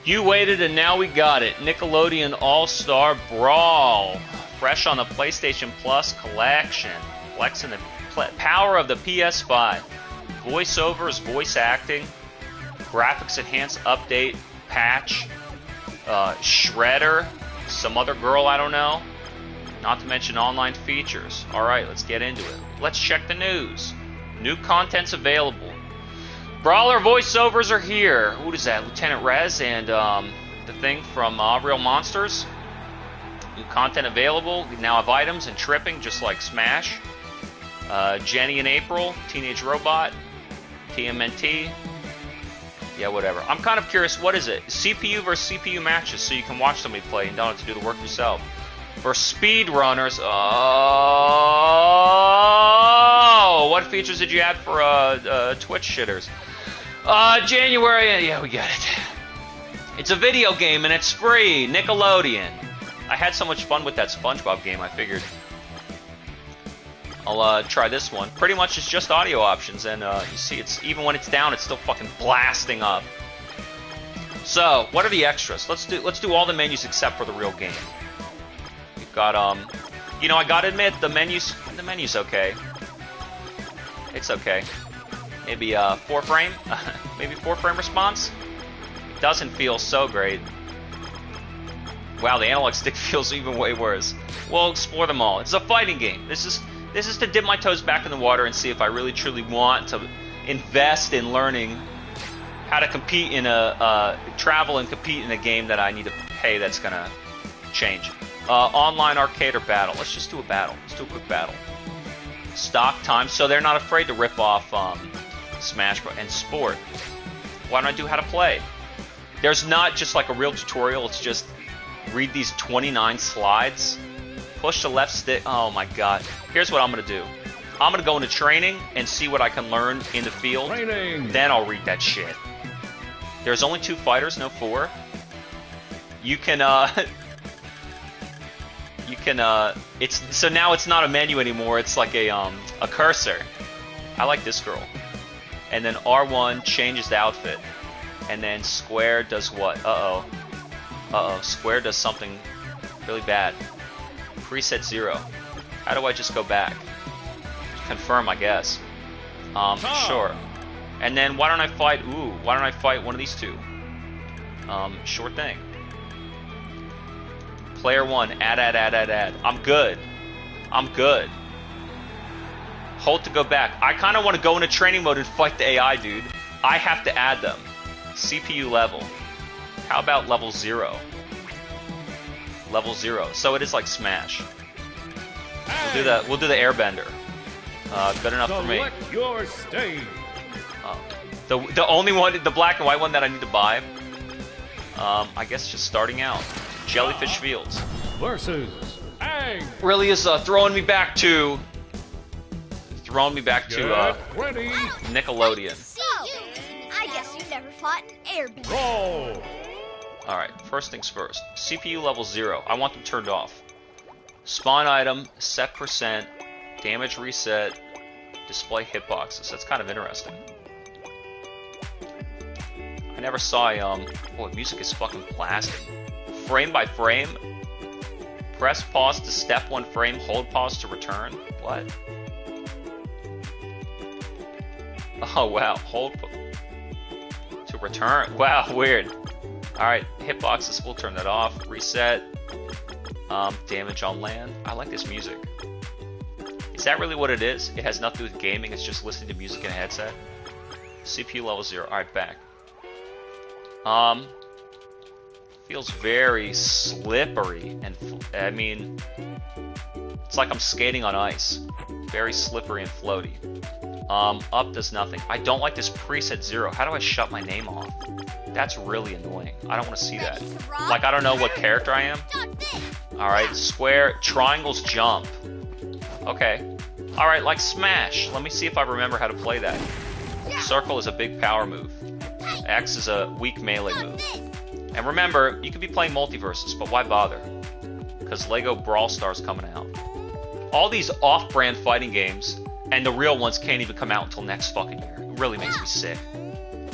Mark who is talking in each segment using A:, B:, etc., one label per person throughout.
A: You waited and now we got it. Nickelodeon All-Star Brawl. Fresh on the PlayStation Plus collection. Flexing the power of the PS5. Voiceovers, voice acting, graphics enhanced update, patch, Shredder, some other girl I don't know. Not to mention online features. Alright, let's get into it. Let's check the news. New content's available. Brawler voiceovers are here. Who is that? Lieutenant Rez and the thing from Real Monsters. New content available. We now have items and tripping, just like Smash. Jenny and April, Teenage Robot, TMNT. Yeah, whatever. I'm kind of curious, what is it? CPU versus CPU matches, so you can watch somebody play and don't have to do the work yourself. For speedrunners, oh, what features did you add for Twitch shitters? January, yeah, we got it. It's a video game and it's free, Nickelodeon. I had so much fun with that SpongeBob game, I figured I'll try this one. Pretty much it's just audio options, and you see, it's even when it's down, it's still fucking blasting up. So, what are the extras? Let's do all the menus except for the real game. We've got you know, I gotta admit, the menu's okay. It's okay. Maybe 4-frame, maybe 4-frame response. Doesn't feel so great. Wow, the analog stick feels even way worse. We'll explore them all. It's a fighting game. This is to dip my toes back in the water and see if I really truly want to invest in learning how to compete in travel and compete in a game that I need to pay that's gonna change. Online, arcade, or battle. Let's just do a battle. Let's do a quick battle. Stock time, so they're not afraid to rip off Smash Bros. And sport. Why don't I do how to play? There's not just like a real tutorial, it's just read these 29 slides, push the left stick. Oh my god. Here's what I'm gonna do. I'm gonna go into training and see what I can learn in the field. Training. Then I'll read that shit. There's only 2 fighters, no 4. You can it's so now it's not a menu anymore, it's like a cursor. I like this girl. And then R1 changes the outfit. And then square does what? Uh-oh. Uh-oh. Square does something really bad. Preset 0. How do I just go back? Confirm, I guess. Sure. And then why don't I fight... Ooh, why don't I fight one of these 2? Sure thing. Player 1. Add. I'm good. I'm good. Hold to go back. I kind of want to go into training mode and fight the AI, dude. I have to add them. CPU level. How about level 0? Level 0. So it is like Smash. We'll do the airbender. Good enough for me.
B: Select your stage.
A: The only one, the black and white one that I need to buy. I guess just starting out. Jellyfish Fields.
B: Versus Ang.
A: Really is throwing me back to Nickelodeon.
C: I guess you never fought an airbender.
B: Brawl.
A: Alright, first things first. CPU level 0. I want them turned off. Spawn item, set percent, damage reset, display hitboxes. That's kind of interesting. I never saw boy, music is fucking blasting. Frame by frame. Press pause to step 1 frame, hold pause to return. What? Oh wow, hold to return. Wow, weird. Alright, hitboxes, we'll turn that off. Reset. Damage on land. I like this music. Is that really what it is? It has nothing to do with gaming, it's just listening to music in a headset? CPU level 0. Alright, back. Feels very slippery, and I mean, it's like I'm skating on ice. Very slippery and floaty. Up does nothing. I don't like this preset 0. How do I shut my name off? That's really annoying. I don't want to see that. Like, I don't know what character I am. Alright, square, triangles jump. Okay. Alright, like Smash. Let me see if I remember how to play that. Circle is a big power move. X is a weak melee move. And remember, you could be playing multiverses, but why bother? Because Lego Brawl Stars coming out. All these off-brand fighting games, and the real ones can't even come out until next fucking year. It really makes me sick.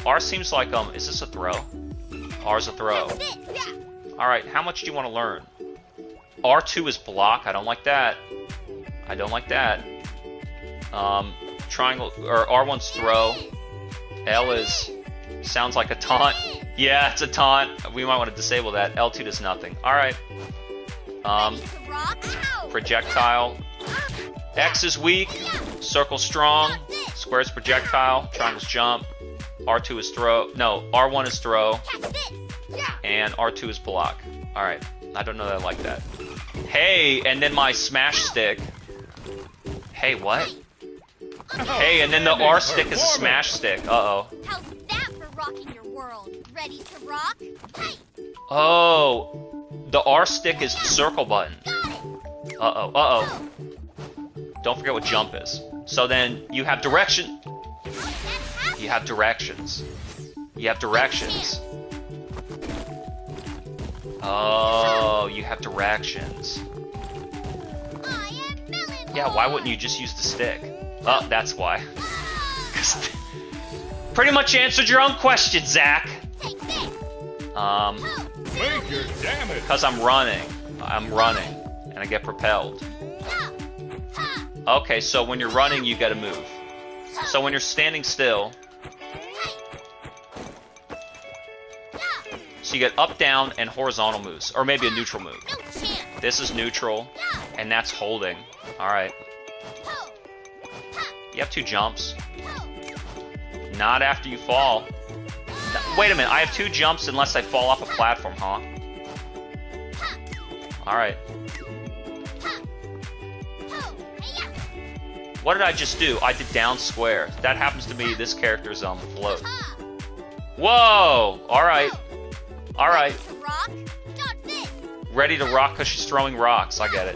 A: R seems like, is this a throw? R's a throw.
C: That's it. Yeah.
A: Alright, how much do you want to learn? R2 is block. I don't like that. I don't like that. Triangle, or R1's throw. L is, sounds like a taunt. Yeah, it's a taunt. We might want to disable that. L2 does nothing. Alright. Projectile. X is weak. Circle strong. Square is projectile. Triangle's jump. R2 is throw. No, R1 is throw. And R2 is block. Alright. I don't know that I like that. Hey, and then my smash stick. Hey, what? Hey, and then the R stick is a smash stick. Uh-oh.
C: How's that for rocking your world? Ready to rock? Hey.
A: Oh, the R stick is the circle button. Uh-oh, uh-oh. Don't forget what jump is. So then you have direction. You have directions. You have directions. Oh, you have directions. Yeah, why wouldn't you just use the stick? Oh, that's why. Pretty much answered your own question, Zach.
B: Make your damage.
A: Because I'm running. I'm running. And I get propelled. Okay, so when you're running, you gotta move. So when you're standing still... So you get up, down, and horizontal moves. Or maybe a neutral move. This is neutral. And that's holding. Alright. You have 2 jumps. Not after you fall. Wait a minute, I have 2 jumps unless I fall off a platform, huh? Alright. What did I just do? I did down square. That happens to be this character's float. Whoa! Alright. Alright. Ready to rock because she's throwing rocks. I get it.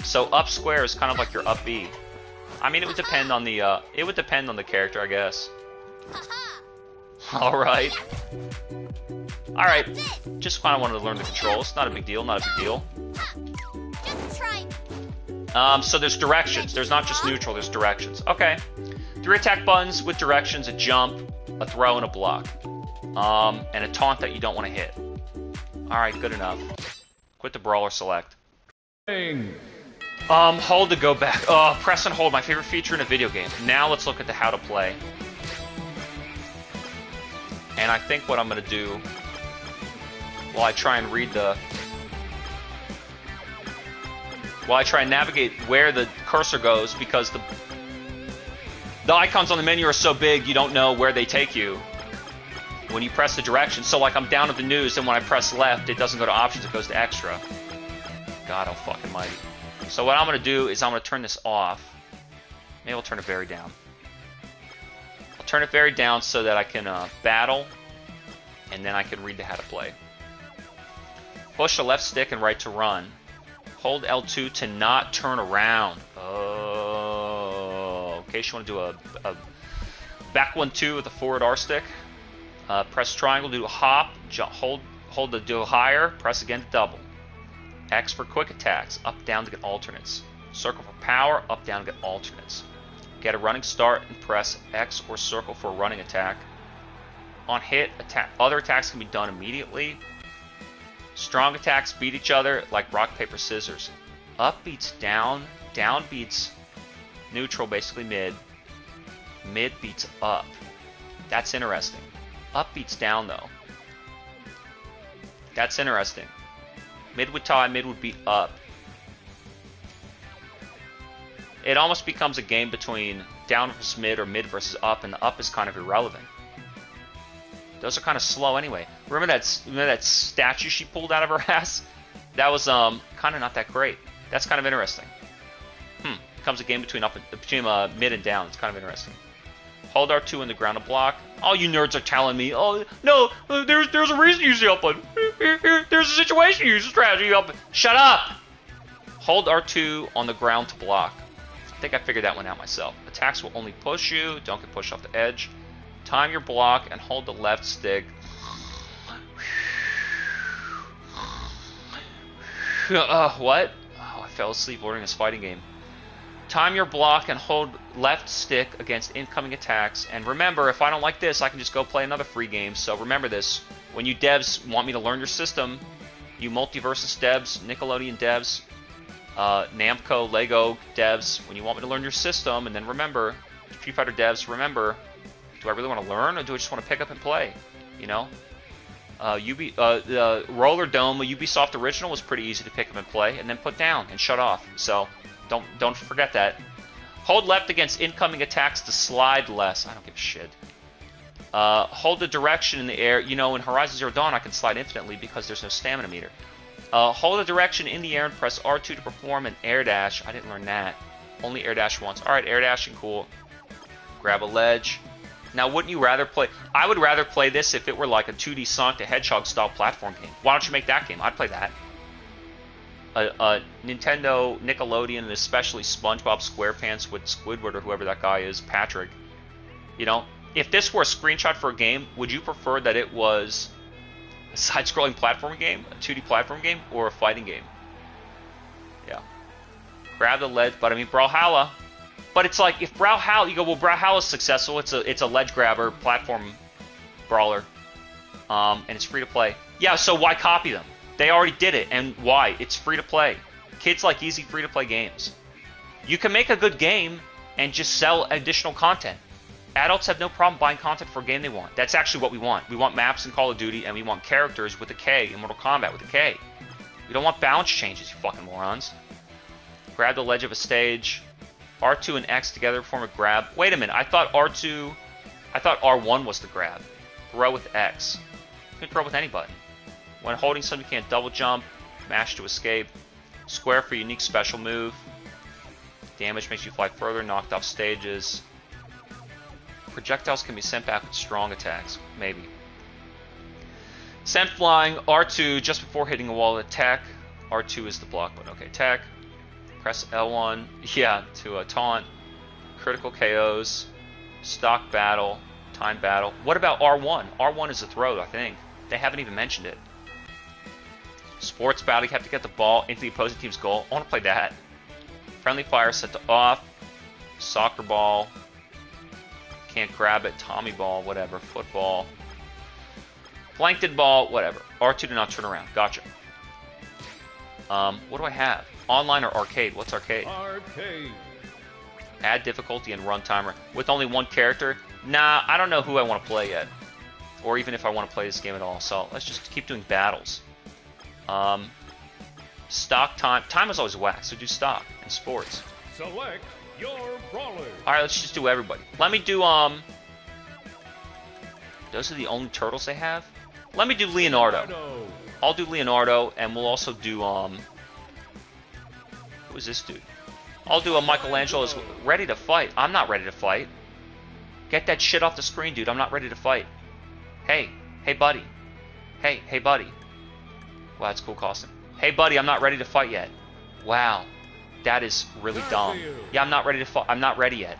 A: So up square is kind of like your up B. I mean, it would depend on the character, I guess. Alright. Alright. Just kind of wanted to learn the controls. Not a big deal, not a big deal. So there's directions. There's not just neutral, there's directions. Okay. 3 attack buttons with directions, a jump, a throw, and a block. And a taunt that you don't want to hit. Alright, good enough. Quit the brawl or select. Hold to go back. Oh, press and hold, my favorite feature in a video game. Now let's look at the how to play. And I think what I'm gonna do while I try and read the... While I try and navigate where the cursor goes, because the icons on the menu are so big you don't know where they take you when you press the directions. So like I'm down at the news, and when I press left, it doesn't go to options, it goes to extra. God, oh fucking mighty. So what I'm going to do is I'm going to turn this off. Maybe I'll turn it very down. I'll turn it very down so that I can battle, and then I can read the how to play. Push the left stick and right to run. Hold L2 to not turn around. Oh, in case you want to do a back 1-2 with a forward R stick. Press triangle to do a hop. Jump, hold to do a higher. Press again to double. X for quick attacks. Up, down to get alternates. Circle for power. Up, down to get alternates. Get a running start and press X or circle for a running attack. On hit, other attacks can be done immediately. Strong attacks beat each other like rock, paper, scissors. Up beats down. Down beats neutral, basically mid. Mid beats up. That's interesting. Up beats down, though. That's interesting. Mid would tie, mid would beat up. It almost becomes a game between down versus mid or mid versus up, and the up is kind of irrelevant. Those are kind of slow anyway. Remember that statue she pulled out of her ass? That was kind of not that great. That's kind of interesting. Becomes a game between mid and down. It's kind of interesting. Hold R2 in the ground to block. All you nerds are telling me, oh no, there's a reason you use the up button. There's a situation you use the strategy up. Shut up. Hold R2 on the ground to block. I think I figured that one out myself. Attacks will only push you. Don't get pushed off the edge. Time your block and hold the left stick. What? Oh, I fell asleep ordering this fighting game. Time your block and hold left stick against incoming attacks. And remember, if I don't like this, I can just go play another free game. So remember this. When you devs want me to learn your system, you Multiversus devs, Nickelodeon devs, Namco, Lego devs, when you want me to learn your system, and then remember, Street Fighter devs, remember, do I really want to learn, or do I just want to pick up and play? You know? The Roller Dome, a Ubisoft original, was pretty easy to pick up and play, and then put down and shut off. So don't forget that. Hold left against incoming attacks to slide less. I don't give a shit. Hold the direction in the air. You know, in Horizon Zero Dawn, I can slide infinitely because there's no stamina meter. Hold the direction in the air and press R2 to perform an air dash. I didn't learn that. Only air dash once. All right, air dashing, cool. Grab a ledge. Now, wouldn't you rather play... I would rather play this if it were like a 2D Sonic the Hedgehog style platform game. Why don't you make that game? I'd play that. Nintendo, Nickelodeon, and especially SpongeBob SquarePants with Squidward or whoever that guy is, Patrick. You know, if this were a screenshot for a game, would you prefer that it was a side-scrolling platform game, a 2D platform game, or a fighting game? Yeah. Grab the ledge, but I mean, Brawlhalla. But it's like, if Brawlhalla, you go, well, Brawlhalla's successful. It's a ledge grabber, platform brawler, and it's free to play. Yeah, so why copy them? They already did it, and why? It's free to play. Kids like easy free to play games. You can make a good game and just sell additional content. Adults have no problem buying content for a game they want. That's actually what we want. We want maps in Call of Duty, and we want characters with a K in Mortal Kombat with a K. We don't want balance changes, you fucking morons. Grab the ledge of a stage. R2 and X together form a grab. Wait a minute, I thought R1 was the grab. Throw with X. You can throw with any button. When holding something, you can't double jump. Mash to escape. Square for unique special move. Damage makes you fly further, knocked off stages. Projectiles can be sent back with strong attacks. Maybe. Sent flying, R2 just before hitting a wall attack. R2 is the block button. Okay, attack. Press L1, yeah, to taunt. Critical KOs. Stock battle. Time battle. What about R1? R1 is a throw, I think. They haven't even mentioned it. Sports battle, you have to get the ball into the opposing team's goal. I want to play that. Friendly fire set to off. Soccer ball. Can't grab it. Tommy ball, whatever. Football. Plankton ball, whatever. R2 to not turn around. Gotcha. What do I have? Online or arcade? What's arcade?
B: Arcade.
A: Add difficulty and run timer. With only one character? Nah, I don't know who I want to play yet. Or even if I want to play this game at all. So let's just keep doing battles. Stock time. Time is always whack, so do stock and sports.
B: Select your brawler.
A: Alright, let's just do everybody. Let me do, those are the only turtles they have? Let me do Leonardo. I'll do Leonardo, and we'll also do, who is this dude? I'll do a Michelangelo is ready to fight. I'm not ready to fight. Get that shit off the screen, dude. I'm not ready to fight. Hey. Hey, buddy. Hey, buddy. Wow, that's cool costume. Hey, buddy, I'm not ready to fight yet. Wow. That is really dumb. Yeah, I'm not ready to fight. I'm not ready yet.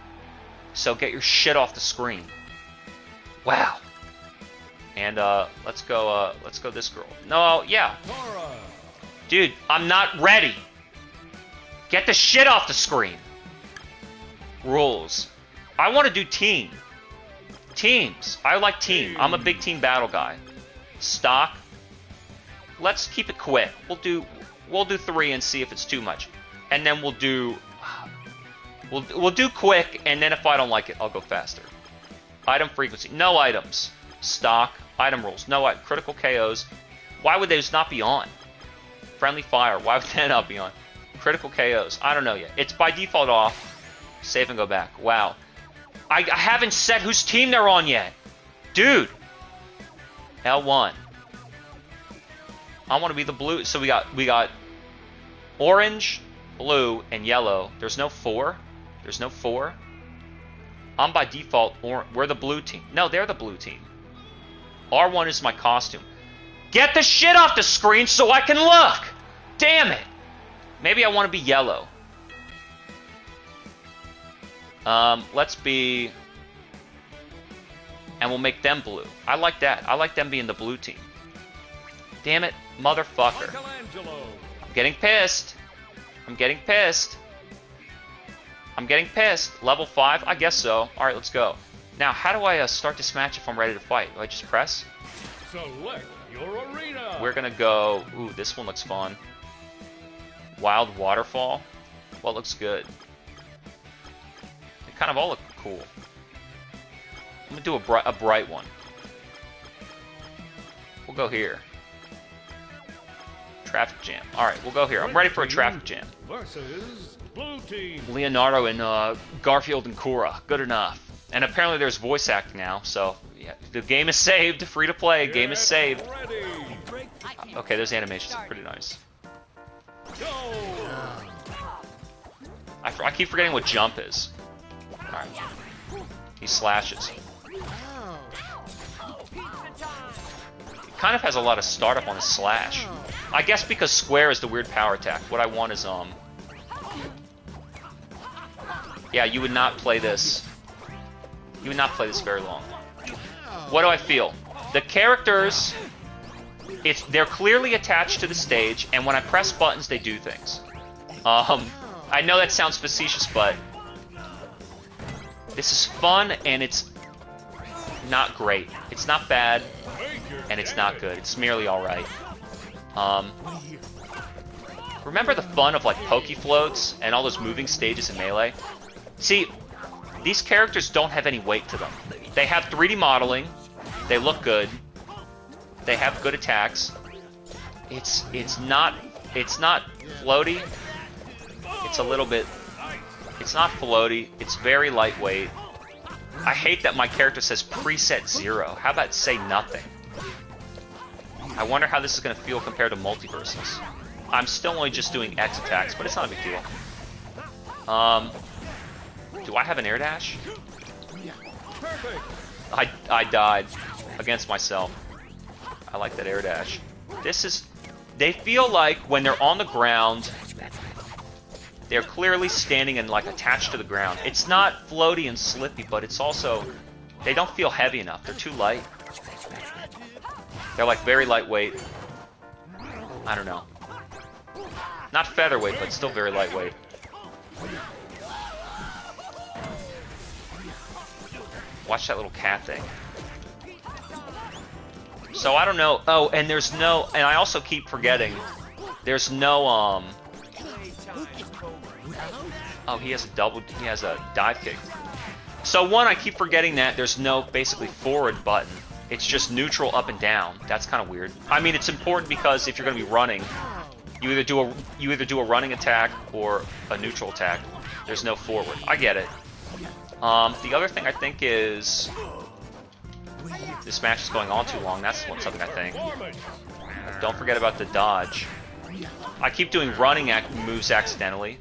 A: So get your shit off the screen. Wow. And, let's go this girl. No, yeah. Dude, I'm not ready. Get the shit off the screen. Rules. I want to do team. Teams. I like team. I'm a big team battle guy. Stock. Let's keep it quick. We'll do 3 and see if it's too much. And then we'll do quick, and then if I don't like it, I'll go faster. Item frequency. No items. Stock. Item rules. No critical KOs. Why would those not be on? Friendly fire. Why would that not be on? Critical KOs. I don't know yet. It's by default off. Save and go back. Wow. I haven't set whose team they're on yet. Dude. L1. I want to be the blue. So we got orange, blue, and yellow. There's no 4. There's no 4. I'm by default we're the blue team. No, they're the blue team. R1 is my costume. Get the shit off the screen so I can look! Damn it! Maybe I want to be yellow. Let's be... And we'll make them blue. I like that. I like them being the blue team. Damn it, motherfucker. I'm getting pissed. I'm getting pissed. I'm getting pissed. Level 5? I guess so. Alright, let's go. Now, how do I start this match if I'm ready to fight? Do I just press?
B: Select your arena.
A: We're gonna go... Ooh, this one looks fun. Wild Waterfall. Well, it looks good. They kind of all look cool. I'm gonna do a bright one. We'll go here. Traffic jam. Alright, we'll go here. I'm ready for a traffic jam.
B: Versus blue team.
A: Leonardo and Garfield and Cora. Good enough. And apparently there's voice acting now, so yeah, the game is saved. Free to play. Game is saved.
B: Ready.
A: Okay, those animations are pretty nice.
B: Go.
A: I keep forgetting what jump is. Alright. He slashes. Kind of has a lot of startup on his slash. I guess because square is the weird power attack. What I want is, yeah, you would not play this. You would not play this very long. What do I feel? The characters, they're clearly attached to the stage, and when I press buttons, they do things. I know that sounds facetious, but this is fun, and it's not great. It's not bad, and it's not good. It's merely alright. Remember the fun of, like, Poke Floats and all those moving stages in Melee? See, these characters don't have any weight to them. They have 3D modeling, they look good, they have good attacks. It's not floaty. It's a little bit... It's not floaty, it's very lightweight. I hate that my character says preset 0. How about say nothing? I wonder how this is going to feel compared to multiverses. I'm still only just doing X attacks, but it's not a big deal. Do I have an air dash? I died against myself. I like that air dash. This is... They feel like when they're on the ground, they're clearly standing and, like, attached to the ground. It's not floaty and slippy, but it's also... They don't feel heavy enough. They're too light. They're, like, very lightweight. I don't know. Not featherweight, but still very lightweight. Watch that little cat thing. So, I don't know. Oh, and there's no... And I also keep forgetting. There's no, Oh, he has a double... He has a dive kick. So, one, I keep forgetting that there's no, basically, forward button. It's just neutral up and down. That's kind of weird. I mean, it's important because if you're going to be running, you either do a running attack or a neutral attack. There's no forward. I get it. The other thing I think is this match is going on too long. That's something I think. Don't forget about the dodge. I keep doing running moves accidentally.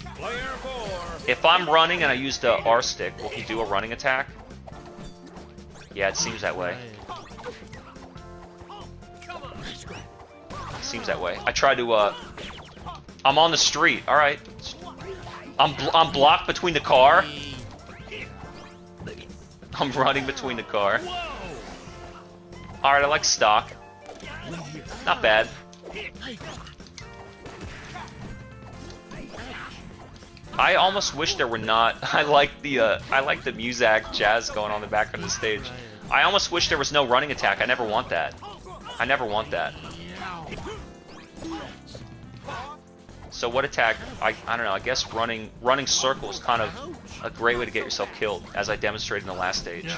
A: If I'm running and I use the R stick, will he do a running attack? Yeah, it seems that way. Seems that way. I tried to, I'm on the street. Alright. I'm blocked between the car. I'm running between the car. Alright, I like stock. Not bad. I almost wish there were not... I like the music jazz going on in the background of the stage. I almost wish there was no running attack. I never want that. I never want that. So what attack? I don't know. I guess running circle is kind of a great way to get yourself killed, as I demonstrated in the last stage.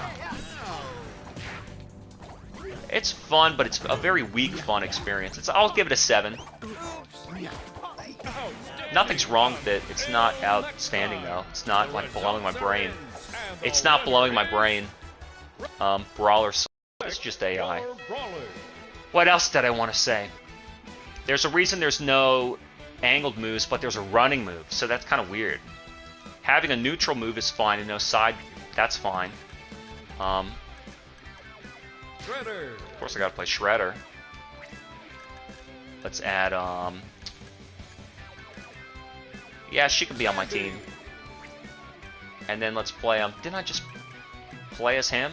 A: It's fun, but it's a very weak fun experience. I'll give it a 7. Nothing's wrong with it. It's not outstanding though. It's not like blowing my brain. It's not blowing my brain. Brawler. It's just AI. What else did I want to say? There's a reason there's no angled moves, but there's a running move, so that's kind of weird. Having a neutral move is fine, and no side, that's fine. Of course I gotta play Shredder. Let's add, yeah, she could be on my team. And then let's play, didn't I just play as him?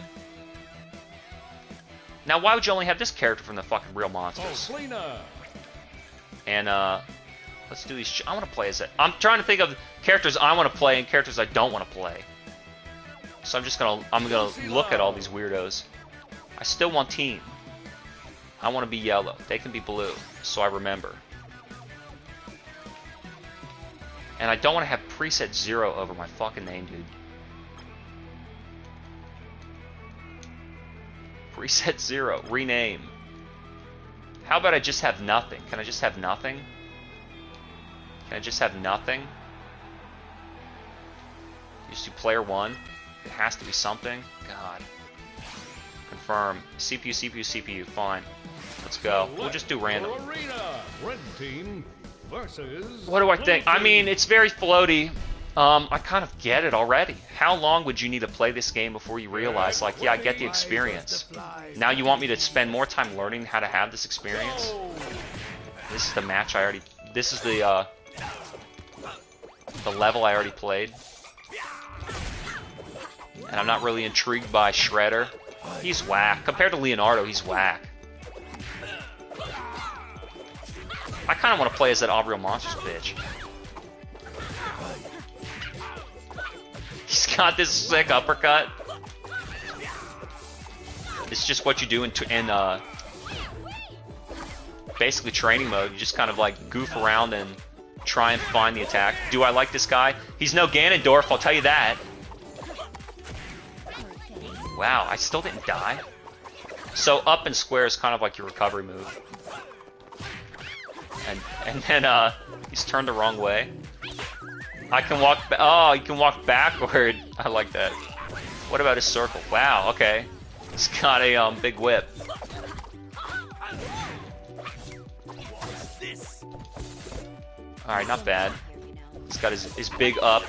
A: Now, why would you only have this character from the fucking Real Monsters? And, Let's do these. I want to play as it. I'm trying to think of characters I want to play and characters I don't want to play. So I'm gonna look at all these weirdos. I still want team. I want to be yellow. They can be blue, so I remember. And I don't want to have preset 0 over my fucking name, dude. Preset 0. Rename. How about I just have nothing? Can I just have nothing? Can I just have nothing? Just do player 1. It has to be something. God. Confirm. CPU, CPU, CPU. Fine. Let's go. We'll just do random.
B: Red team versus
A: What do I think? I mean, it's very floaty. I kind of get it already. How long would you need to play this game before you realize, like, yeah, I get the experience? Now you want me to spend more time learning how to have this experience? This is the match I already... This is the level I already played. And I'm not really intrigued by Shredder. He's whack. Compared to Leonardo, he's whack. I kind of want to play as that Aubrey Monsters bitch. He's got this sick uppercut. It's just what you do in basically training mode. You just kind of like goof around and try and find the attack. Do I like this guy? He's no Ganondorf, I'll tell you that. Wow, I still didn't die. So up and square is kind of like your recovery move. And then he's turned the wrong way. I can walk. Oh, you can walk backward. I like that. What about his circle? Wow. Okay. He's got a big whip. All right, not bad. He's got his big up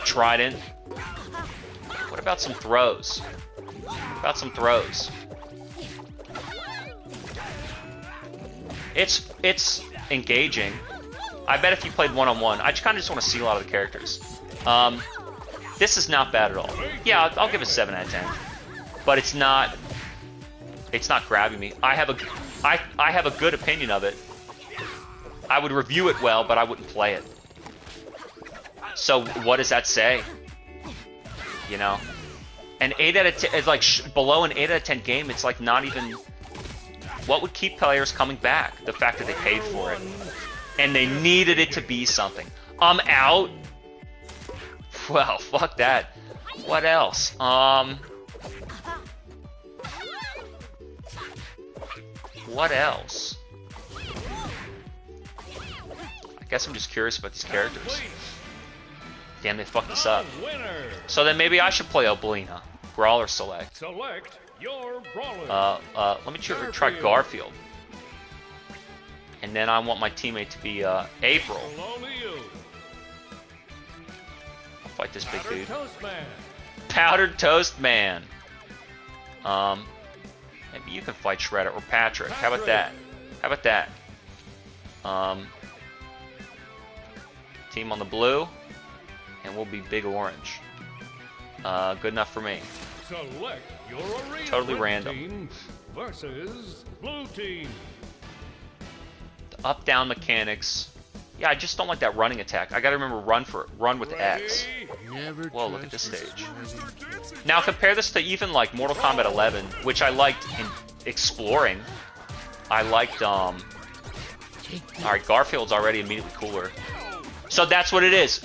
A: trident. What about some throws? What about some throws? It's engaging. I bet if you played one-on-one, I kind of just want to see a lot of the characters. This is not bad at all. Yeah, I'll give it a 7 out of 10. But it's not grabbing me. I have a good opinion of it. I would review it well, but I wouldn't play it. So what does that say? You know, an 8 out of 10 is like below an 8 out of 10 game. It's like not even. What would keep players coming back? The fact that they paid for it. And they needed it to be something. I'm out. Well, fuck that. What else? What else? I guess I'm just curious about these characters. Damn, they fucked this up. So then maybe I should play Oblina. Brawl or Select.
B: Select your brawler.
A: Let me try Garfield. And then I want my teammate to be April. I'll fight this big dude. Powdered Toast Man. Maybe you can fight Shredder or Patrick. How about that? How about that? Team on the blue, and we'll be big orange. Good enough for me.
B: Select your arena.
A: Totally
B: Red
A: random.
B: Team versus blue team.
A: The up-down mechanics. Yeah, I just don't like that running attack. I gotta remember run with X. Whoa, look at this stage. Now compare this to even like Mortal Kombat 11, which I liked in exploring. I liked alright, Garfield's already immediately cooler. So that's what it is.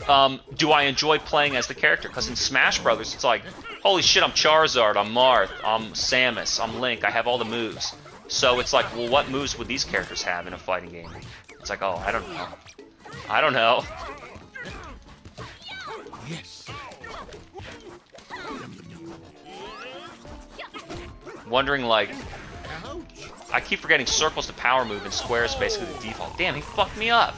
A: Do I enjoy playing as the character? Because in Smash Brothers, it's like, holy shit, I'm Charizard, I'm Marth, I'm Samus, I'm Link, I have all the moves. So it's like, well, what moves would these characters have in a fighting game? It's like, oh, I don't know. I don't know.
D: Yes.
A: Wondering, like, I keep forgetting circle's the power move and square is basically the default. Damn, he fucked me up.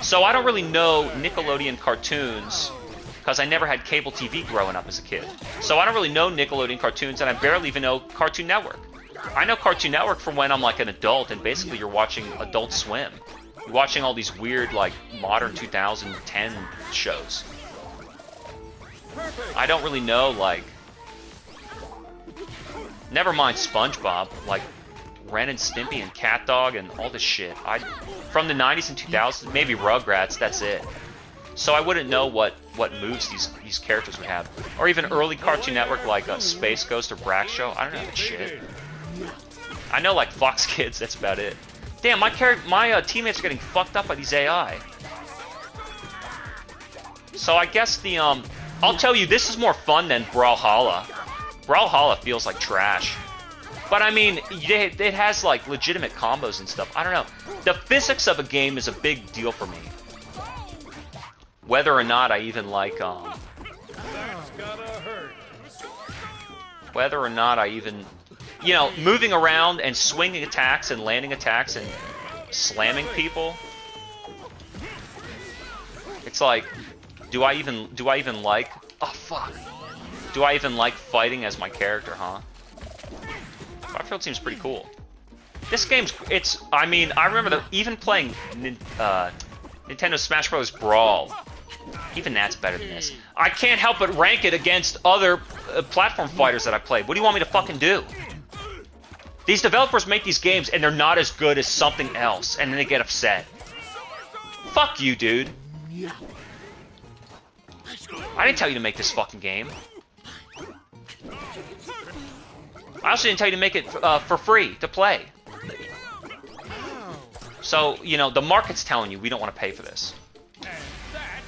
A: So I don't really know Nickelodeon cartoons because I never had cable TV growing up as a kid. So I don't really know Nickelodeon cartoons, and I barely even know Cartoon Network. I know Cartoon Network from when I'm like an adult, and basically you're watching Adult Swim. You're watching all these weird, like, modern 2010 shows. I don't really know, like... Never mind SpongeBob. Like, Ren and Stimpy and Cat Dog and all this shit. From the 90s and 2000s, maybe Rugrats, that's it. So I wouldn't know what moves these characters would have. Or even early Cartoon Network like Space Ghost or Brack Show. I don't know that shit. I know like Fox Kids, that's about it. Damn, my teammates are getting fucked up by these AI. So I guess the, I'll tell you, this is more fun than Brawlhalla. Brawlhalla feels like trash. But I mean, it has like legitimate combos and stuff. I don't know. The physics of a game is a big deal for me. Whether or not I even like, whether or not I even, you know, moving around and swinging attacks and landing attacks and slamming people. It's like, do I even like, oh fuck. Do I even like fighting as my character, huh? Battlefield seems pretty cool. This game's, I mean, I remember even playing Nintendo Smash Bros. Brawl. Even that's better than this. I can't help but rank it against other platform fighters that I played. What do you want me to fucking do? These developers make these games and they're not as good as something else, and then they get upset. Fuck you, dude. I didn't tell you to make this fucking game. I also didn't tell you to make it for free to play. So, you know, the market's telling you we don't want to pay for this.
B: And that's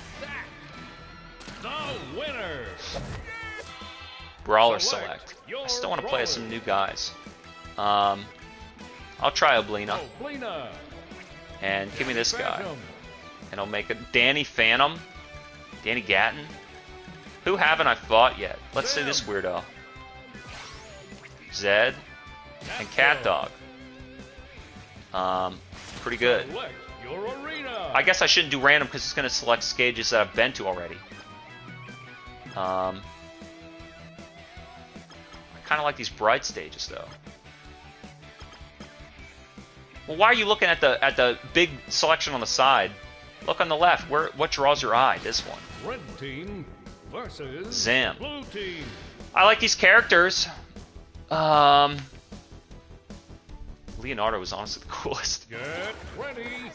B: the winner.
A: Brawler select. I still want to play as some new guys. I'll try Oblina. And give me this guy. And I'll make it Danny Phantom. Danny Gatton. Who haven't I fought yet? Let's say this weirdo. Zed and Cat Dog. Pretty good. I guess I shouldn't do random because it's going to select stages that I've been to already. I kind of like these bright stages though. Well, why are you looking at the big selection on the side? Look on the left. What draws your eye? This one.
B: Red team versus
A: Zam.
B: Blue team.
A: I like these characters. Leonardo was honestly the coolest.
B: Get ready.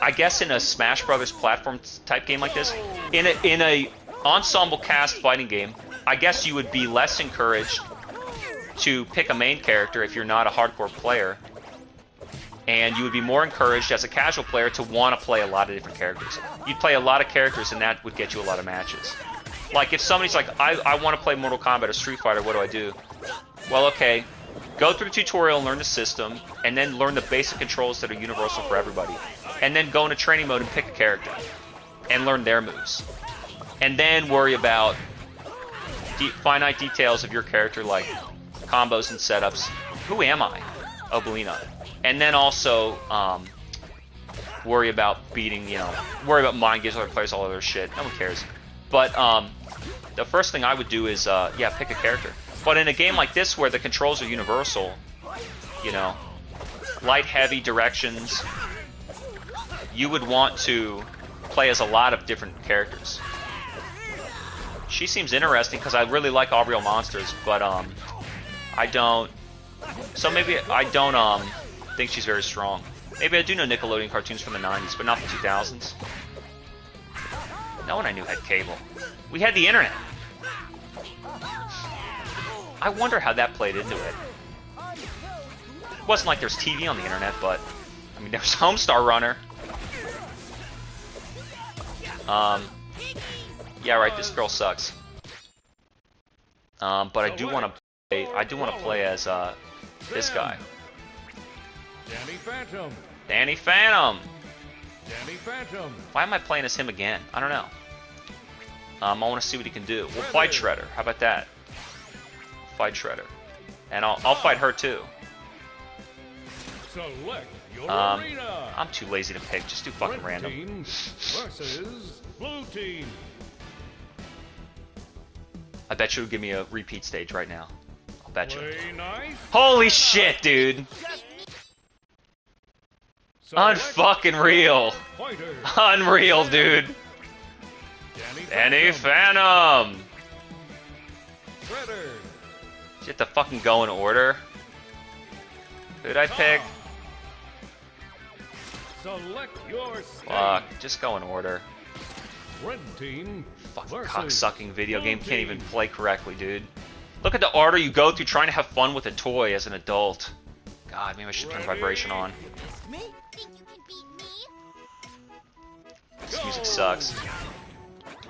A: I guess in a Smash Brothers platform type game like this, in a ensemble cast fighting game, I guess you would be less encouraged to pick a main character if you're not a hardcore player, and you would be more encouraged as a casual player to want to play a lot of different characters. You'd play a lot of characters, and that would get you a lot of matches. Like if somebody's like, I want to play Mortal Kombat or Street Fighter, what do I do? Well, okay, go through the tutorial and learn the system, and then learn the basic controls that are universal for everybody. And then go into training mode and pick a character, and learn their moves. And then worry about finite details of your character, like combos and setups. Who am I? Oblina. And then also worry about beating, worry about mind games, other players, all other shit. No one cares. But the first thing I would do is, pick a character. But in a game like this where the controls are universal, light, heavy directions, you would want to play as a lot of different characters. She seems interesting because I really like All Real Monsters, but I don't. So maybe I don't think she's very strong. Maybe I do know Nickelodeon cartoons from the 90s, but not the 2000s. No one I knew had cable. We had the internet. I wonder how that played into it. It wasn't like there's TV on the internet, but I mean, there's Homestar Runner. Yeah, right. This girl sucks. But I do want to play. I do want to play as this guy.
B: Danny Phantom.
A: Danny Phantom.
B: Danny Phantom.
A: Why am I playing as him again? I don't know. I want to see what he can do. We'll fight Shredder. How about that? Fight Shredder, and I'll fight her too.
B: Select your arena.
A: I'm too lazy to pick. Just do fucking
B: Red
A: random.
B: team versus Blue team.
A: I bet you would give me a repeat stage right now. I'll bet you.
B: Play nice.
A: Holy shit, dude! Unfucking real.
B: Fighter.
A: Unreal, dude. Danny Phantom.
B: Shredder.
A: You have to fucking go in order. Who'd I pick?
B: Select your stage.
A: Fuck, just go in order.
B: Red team
A: Fucking
B: versus
A: cocksucking video game
B: blue
A: can't even
B: team.
A: play correctly, dude. Look at the order you go through trying to have fun with a toy as an adult. God, maybe I should turn vibration on.
C: Me? Think you can beat me?
A: This music sucks.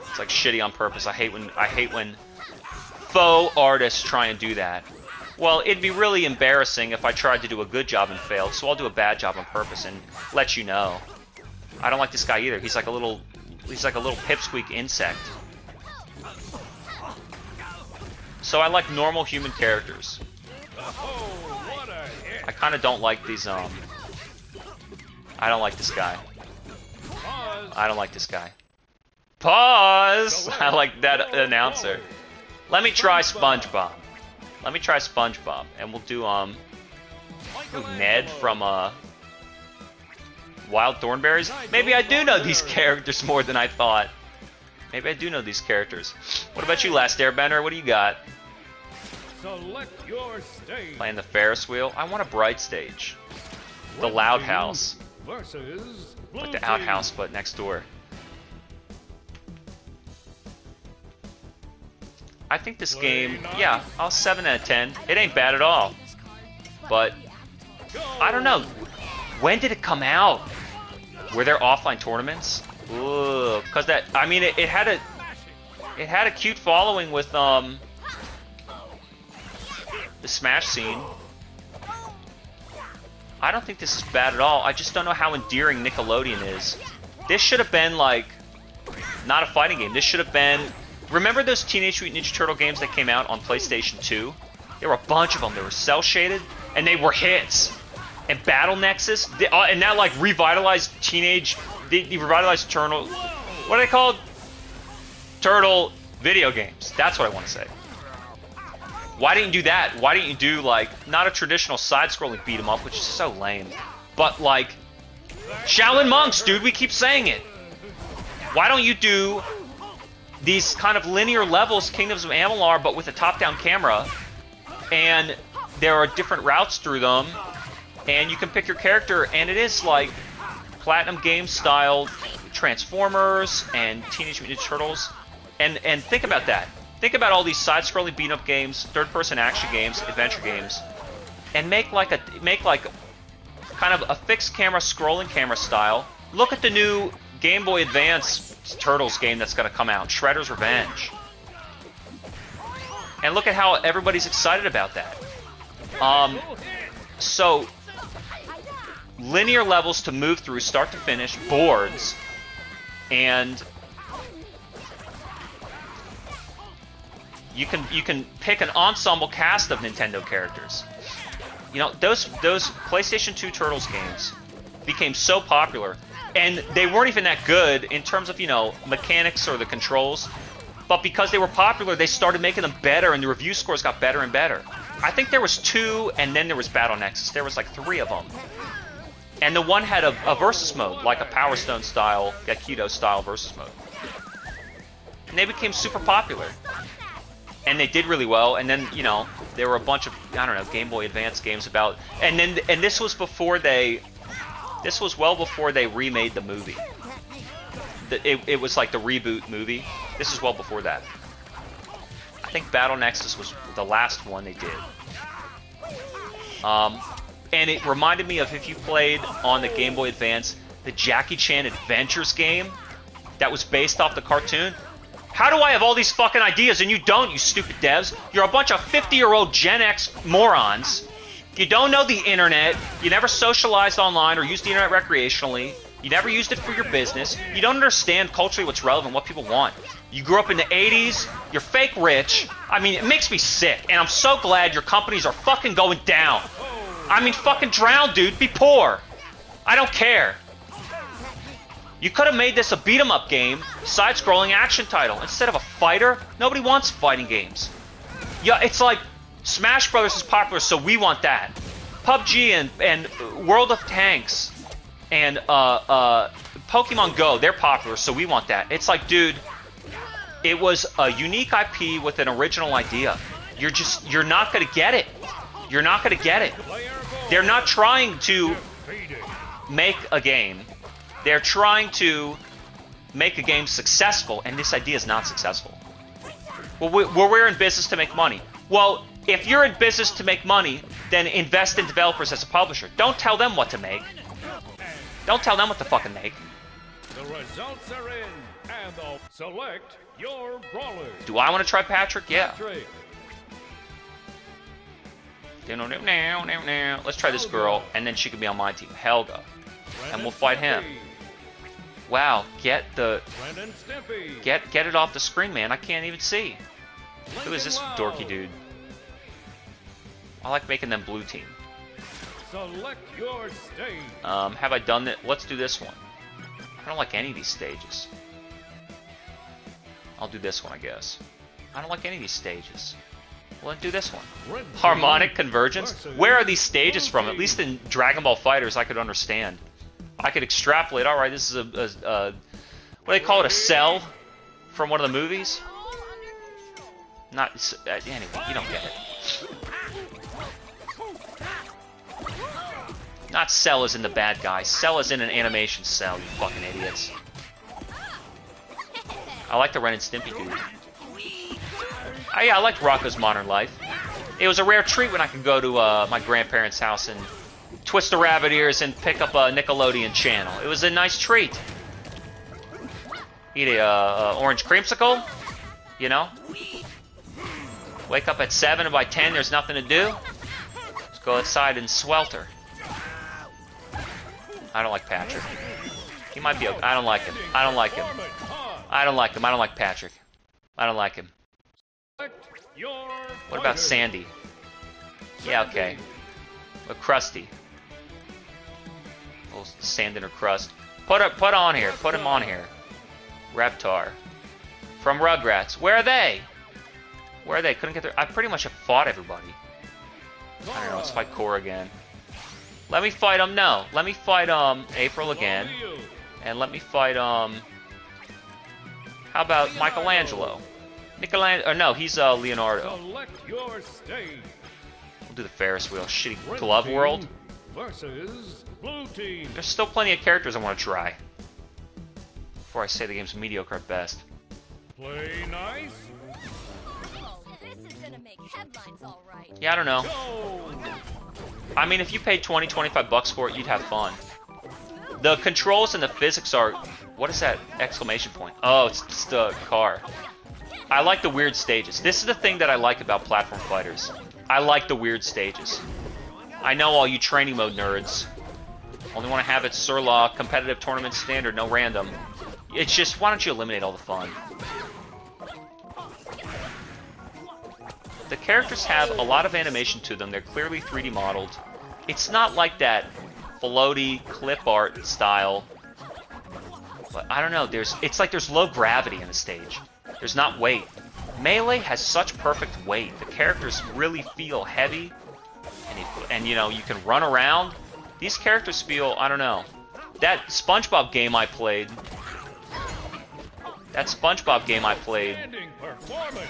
A: It's like shitty on purpose. I hate when faux artists try and do that. Well, it'd be really embarrassing if I tried to do a good job and failed, so I'll do a bad job on purpose and let you know. I don't like this guy either. He's like a little pipsqueak insect. So I like normal human characters.
B: Oh, what a hit.
A: I kind of don't like these, I don't like this guy.
B: Pause.
A: I don't like this guy. Pause! I like that announcer. Let me try SpongeBob. Let me try SpongeBob. And we'll do, Ned from, Wild Thornberries? Maybe I do know these characters more than I thought. Maybe I do know these characters. What about you, Last Airbender? What do you got?
B: Select your stage.
A: Playing the Ferris wheel? I want a bright stage. The
B: Red
A: loud
B: team
A: house.
B: Versus blue
A: Like the
B: team.
A: outhouse, but next door. I think this game, yeah, I'll 7 out of 10. It ain't bad at all. But, I don't know. When did it come out? Were there offline tournaments? Ooh, cause that, I mean, it had a cute following with, the Smash scene. I don't think this is bad at all. I just don't know how endearing Nickelodeon is. This should have been, like, not a fighting game. This should have been... Remember those Teenage Mutant Ninja Turtle games that came out on PlayStation 2? There were a bunch of them. They were cel-shaded, and they were hits. And Battle Nexus, and that, like, revitalized the revitalized Turtle... What are they called? Turtle video games. That's what I want to say. Why didn't you do that? Why didn't you do, like, not a traditional side-scrolling beat-em-up, which is so lame, but, like, Shaolin Monks, dude, we keep saying it. Why don't you do these kind of linear levels, Kingdoms of Amalur, but with a top-down camera, and there are different routes through them, and you can pick your character, and it is, like, Platinum Games-style Transformers and Teenage Mutant Ninja Turtles, and think about that. Think about all these side-scrolling beat-up games, third-person action games, adventure games, and make like kind of a fixed camera, scrolling camera style. Look at the new Game Boy Advance Turtles game that's going to come out, Shredder's Revenge, and look at how everybody's excited about that. So linear levels to move through, start to finish, boards, and you can pick an ensemble cast of Nintendo characters. You know, those PlayStation 2 Turtles games became so popular, and they weren't even that good in terms of, you know, mechanics or the controls, but because they were popular, they started making them better, and the review scores got better and better. I think there was 2, and then there was Battle Nexus. There was like 3 of them. And the one had a versus mode, like a Power Stone style, Gekido style versus mode. And they became super popular. And they did really well, and then, you know, there were a bunch of, I don't know, Game Boy Advance games about, and this was well before they remade the movie. It was like the reboot movie. This is well before that. I think Battle Nexus was the last one they did. And it reminded me of, if you played on the Game Boy Advance, the Jackie Chan Adventures game that was based off the cartoon. How do I have all these fucking ideas and you don't, you stupid devs? You're a bunch of 50-year-old Gen X morons. You don't know the internet. You never socialized online or used the internet recreationally. You never used it for your business. You don't understand culturally what's relevant, what people want. You grew up in the 80s. You're fake rich. I mean, it makes me sick. And I'm so glad your companies are fucking going down. I mean, fucking drown, dude. Be poor. I don't care. You could have made this a beat-em-up game, side-scrolling action title, instead of a fighter. Nobody wants fighting games. Yeah, it's like Smash Brothers is popular, so we want that. PUBG and World of Tanks and Pokemon Go, they're popular, so we want that. It's like, dude, it was a unique IP with an original idea. You're not gonna get it. You're not gonna get it.
B: Player vote.
A: They're not trying to
B: Defeated.
A: make a game. They're trying to make a game successful, and this idea is not successful. Well, we're in business to make money. Well, if you're in business to make money, then invest in developers as a publisher. Don't tell them what to make. Don't tell them what to fucking make.
B: The results are in, and they'll select your brawler.
A: Do I want to try Patrick? Yeah.
B: Patrick.
A: Let's try this girl, and then she can be on my team. Helga. And we'll fight him. Wow, get the...
B: Ren and Stimpy.
A: Get it off the screen, man. I can't even see. Who is this dorky dude? I like making them blue team.
B: Select your stage.
A: Have I done that? Let's do this one. I don't like any of these stages. I'll do this one, I guess. I don't like any of these stages. Well, then do this one.
B: Red
A: Harmonic
B: team
A: convergence?
B: versus
A: Where are these stages
B: blue
A: from? At
B: team.
A: least in Dragon Ball Fighters, I could understand. I could extrapolate. All right, this is a what do they call it? A cell from one of the movies? Not anyway. You don't get it. Not Cell as in the bad guy. Cell as in an animation cell. You fucking idiots. I like the Ren and Stimpy dude. Oh yeah, I liked Rocco's Modern Life. It was a rare treat when I could go to my grandparents' house and twist the rabbit ears and pick up a Nickelodeon channel. It was a nice treat. Eat a orange creamsicle, you know? Wake up at 7 and by 10 there's nothing to do. Let's go outside and swelter. I don't like Patrick. He might be okay. I don't like him. I don't like him. I don't like him. I don't like Patrick. I don't like him. What about Sandy? Yeah, okay. But Krusty. A little sand in her crust. Put on here. Put him on here. Reptar. From Rugrats. Where are they? Where are they? Couldn't get there. I pretty much have fought everybody. I don't know. Let's fight Cora again. Let me fight no. Let me fight April again. And let me fight how about Michelangelo? No, he's Leonardo.
B: Select your stage.
A: We'll do the Ferris wheel. Shitty glove world.
B: Versus blue team.
A: There's still plenty of characters I want to try. Before I say the game's mediocre at best.
B: Play nice.
C: Oh, this is gonna make headlines, all right.
A: Yeah, I don't know.
B: Go.
A: I mean, if you paid $20-25 for it, you'd have fun. The controls and the physics are... What is that exclamation point? Oh, it's the car. I like the weird stages. This is the thing that I like about platform fighters. I like the weird stages. I know all you training mode nerds only want to have it Surlaw, competitive tournament standard, no random. It's just, why don't you eliminate all the fun? The characters have a lot of animation to them. They're clearly 3D modeled. It's not like that floaty clip art style. But I don't know, it's like there's low gravity in the stage. There's not weight. Melee has such perfect weight. The characters really feel heavy. And you know, you can run around. These characters feel, I don't know. That SpongeBob game I played.
B: Standing performance.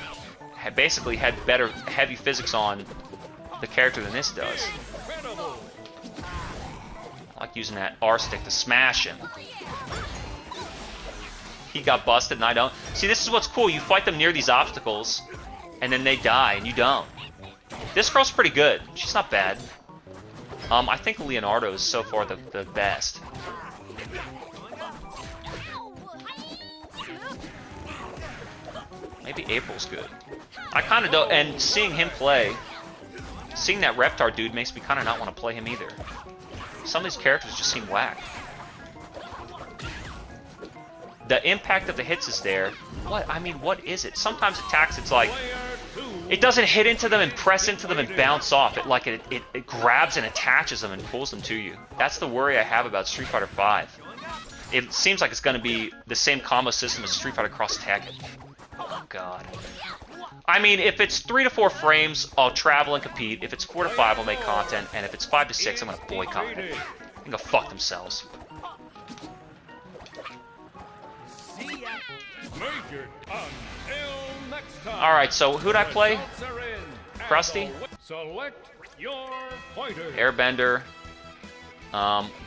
A: Basically had better heavy physics on the character than this does.
B: Incredible.
A: I like using that R stick to smash him. He got busted and I don't. See, this is what's cool. You fight them near these obstacles, and then they die, and you don't. This girl's pretty good. She's not bad. I think Leonardo is so far the best. Maybe April's good. I kind of don't. And seeing him play, seeing that Reptar dude makes me kind of not want to play him either. Some of these characters just seem whack. The impact of the hits is there. What is it? Sometimes attacks, it's like, it doesn't hit into them and press into them and bounce off. It grabs and attaches them and pulls them to you. That's the worry I have about Street Fighter V. It seems like it's going to be the same combo system as Street Fighter Cross Tekken. Oh, God. I mean, if it's 3 to 4 frames, I'll travel and compete. If it's 4 to 5, I'll make content. And if it's 5 to 6, I'm going to boycott it. They can go fuck themselves.
B: Until next time.
A: Alright, so who'd I play? Krusty?
B: Select your fighter.
A: Airbender.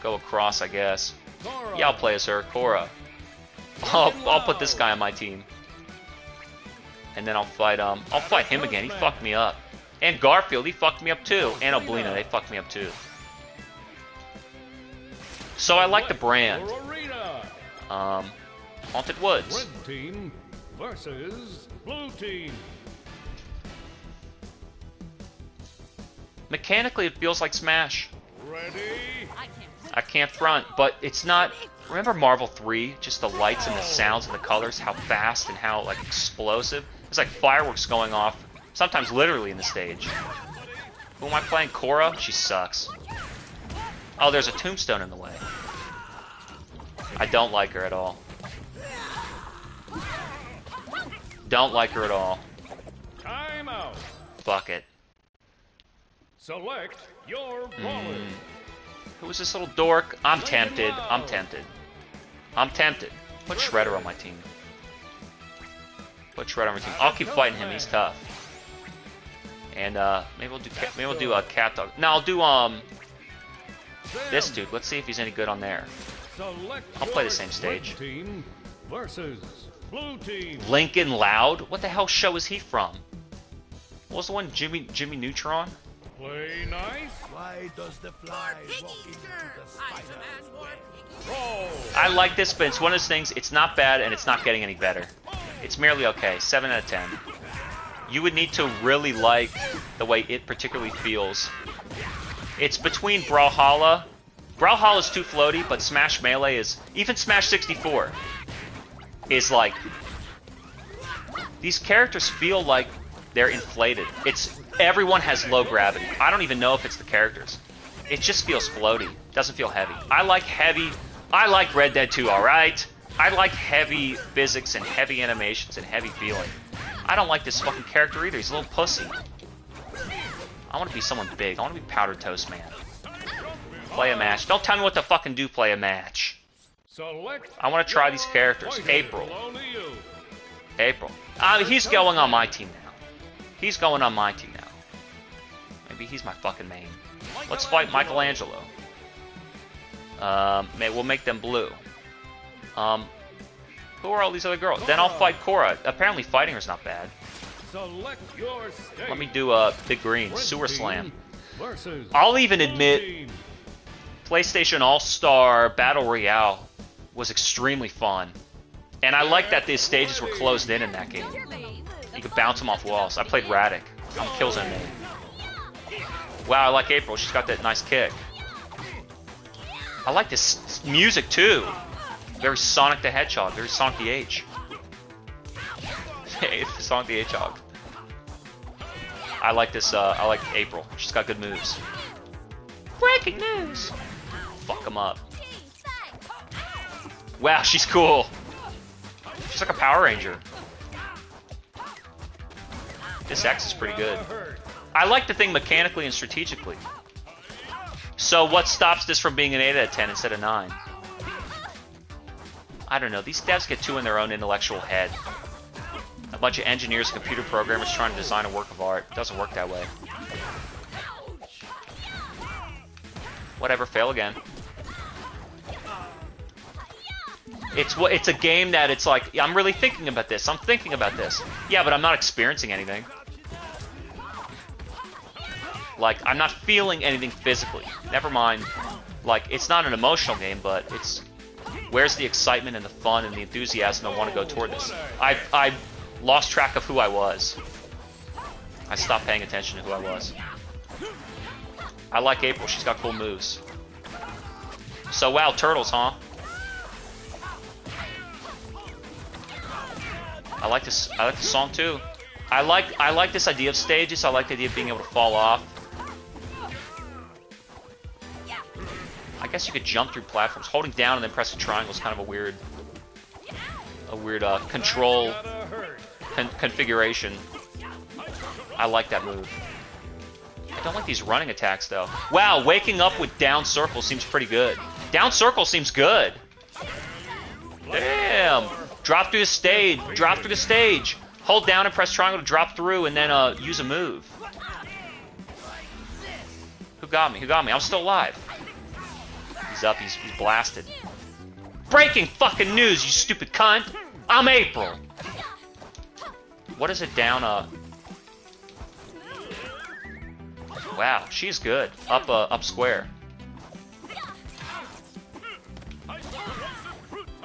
A: Go across, I guess.
B: Cora.
A: Yeah, I'll play as her. Cora. I'll put this guy on my team. And then I'll fight him again. He fucked me up. And Garfield, he fucked me up too. And Oblina, they fucked me up too. So I like the brand. Haunted Woods.
B: Red team versus blue team.
A: Mechanically, it feels like Smash.
B: Ready?
A: I can't front, but it's not. Remember Marvel 3? Just the lights and the sounds and the colors, how fast and how like explosive. It's like fireworks going off, sometimes literally in the stage. Who am I playing? Cora? She sucks. Oh, there's a tombstone in the way. I don't like her at all. Don't like her at all.
B: Time out.
A: Fuck it.
B: Select your brawler.
A: Who is this little dork? I'm tempted. I'm tempted. I'm tempted. Put Shredder on my team. Put Shredder on my team. I'll keep fighting him. He's tough. And maybe we'll do a cat dog. No, I'll do this dude. Let's see if he's any good on there. I'll play the same stage.
B: Team versus blue team.
A: Lincoln Loud? What the hell show is he from? What was the one? Jimmy Neutron?
B: Play nice.
D: Why does the fly walk into the spider?
B: Roll.
A: I like this, but it's one of those things, it's not bad and it's not getting any better. It's merely okay. 7 out of 10. You would need to really like the way it particularly feels. It's between Brawlhalla. Brawlhalla is too floaty, but Smash Melee is... Even Smash 64 is like... These characters feel like they're inflated. Everyone has low gravity. I don't even know if it's the characters. It just feels floaty. Doesn't feel heavy. I like heavy... I like Red Dead 2, alright? I like heavy physics and heavy animations and heavy feeling. I don't like this fucking character either. He's a little pussy. I want to be someone big. I want to be Powdered Toast Man. Play a match. Don't tell me what to fucking do, play a match. I want to try these characters. April. April. He's going on my team now. He's going on my team now. Maybe he's my fucking main. Let's fight Michelangelo. We'll make them blue. Who are all these other girls? Then I'll fight Cora. Apparently fighting her's not bad. Let me do a big green. Sewer Slam. I'll even admit PlayStation All-Star Battle Royale was extremely fun. And I like that the stages were closed in that game. You could bounce them off walls. I played Radic. I'm a Killzone main. Wow, I like April. She's got that nice kick. I like this music too. Very Sonic the Hedgehog. Very Sonic the H. Hey, Sonic the Hedgehog. I like this. I like April. She's got good moves. Breaking news. Fuck him up. Wow, she's cool. She's like a Power Ranger. This X is pretty good. I like the thing mechanically and strategically. So what stops this from being an 8 out of 10 instead of 9? I don't know. These devs get too in their own intellectual head. A bunch of engineers, computer programmers trying to design a work of art. It doesn't work that way. Whatever, fail again. It's a game that it's like, I'm really thinking about this. I'm thinking about this. Yeah, but I'm not experiencing anything. Like, I'm not feeling anything physically. Never mind. Like, it's not an emotional game, but it's... Where's the excitement and the fun and the enthusiasm I want to go toward this? I lost track of who I was. I stopped paying attention to who I was. I like April. She's got cool moves. So, wow, turtles, huh? I like this song too. I like this idea of stages. I like the idea of being able to fall off. I guess you could jump through platforms. Holding down and then pressing triangle is kind of a weird control configuration. I like that move. I don't like these running attacks though. Wow, waking up with down circle seems pretty good. Down circle seems good. Damn. Drop through the stage. Drop through the stage. Hold down and press triangle to drop through, and then use a move. got me? Who got me? I'm still alive. He's up. He's blasted. Breaking fucking news, you stupid cunt! I'm April. What is it down? Wow, she's good. Up square.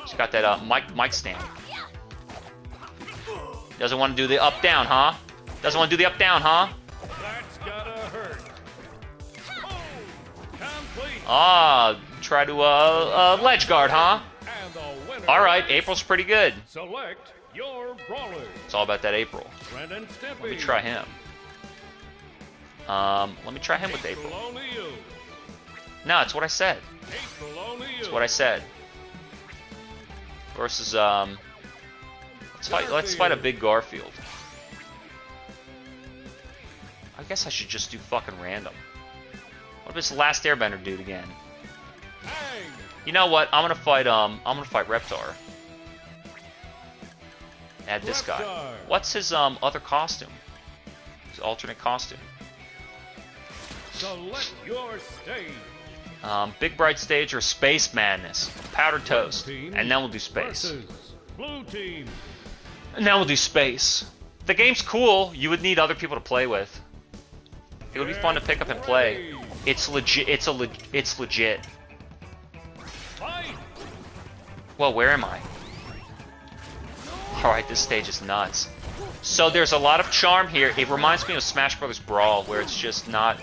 A: She's got that mic stand. Doesn't want to do the up down, huh? Doesn't want to do the up down, huh?
B: That's gotta hurt. Complete.
A: Ah, try to ledge guard, huh?
B: And the winner.
A: All right, April's pretty good.
B: Select your brawler.
A: It's all about that April.
B: Ren and Stimpy.
A: Let me try him. Let me try him with April.
B: Only you.
A: No, it's what I said.
B: April only you.
A: It's what I said. Versus let's fight a big Garfield. I guess I should just do fucking random. What if it's the Last Airbender dude again?
B: Bang.
A: You know what? I'm gonna fight Reptar. Add this guy.
B: Reptar.
A: What's his other costume? His alternate costume.
B: Select your stage.
A: Big Bright Stage or Space Madness. Powdered Toast.
B: Team
A: And then we'll do Space.
B: versus Blue team.
A: And then we'll do Space. The game's cool. You would need other people to play with. It would be fun to pick up and play. It's legit. It's legit.
B: Fight.
A: Well, where am I? Alright, this stage is nuts. So there's a lot of charm here. It reminds me of Smash Bros. Brawl, where it's just not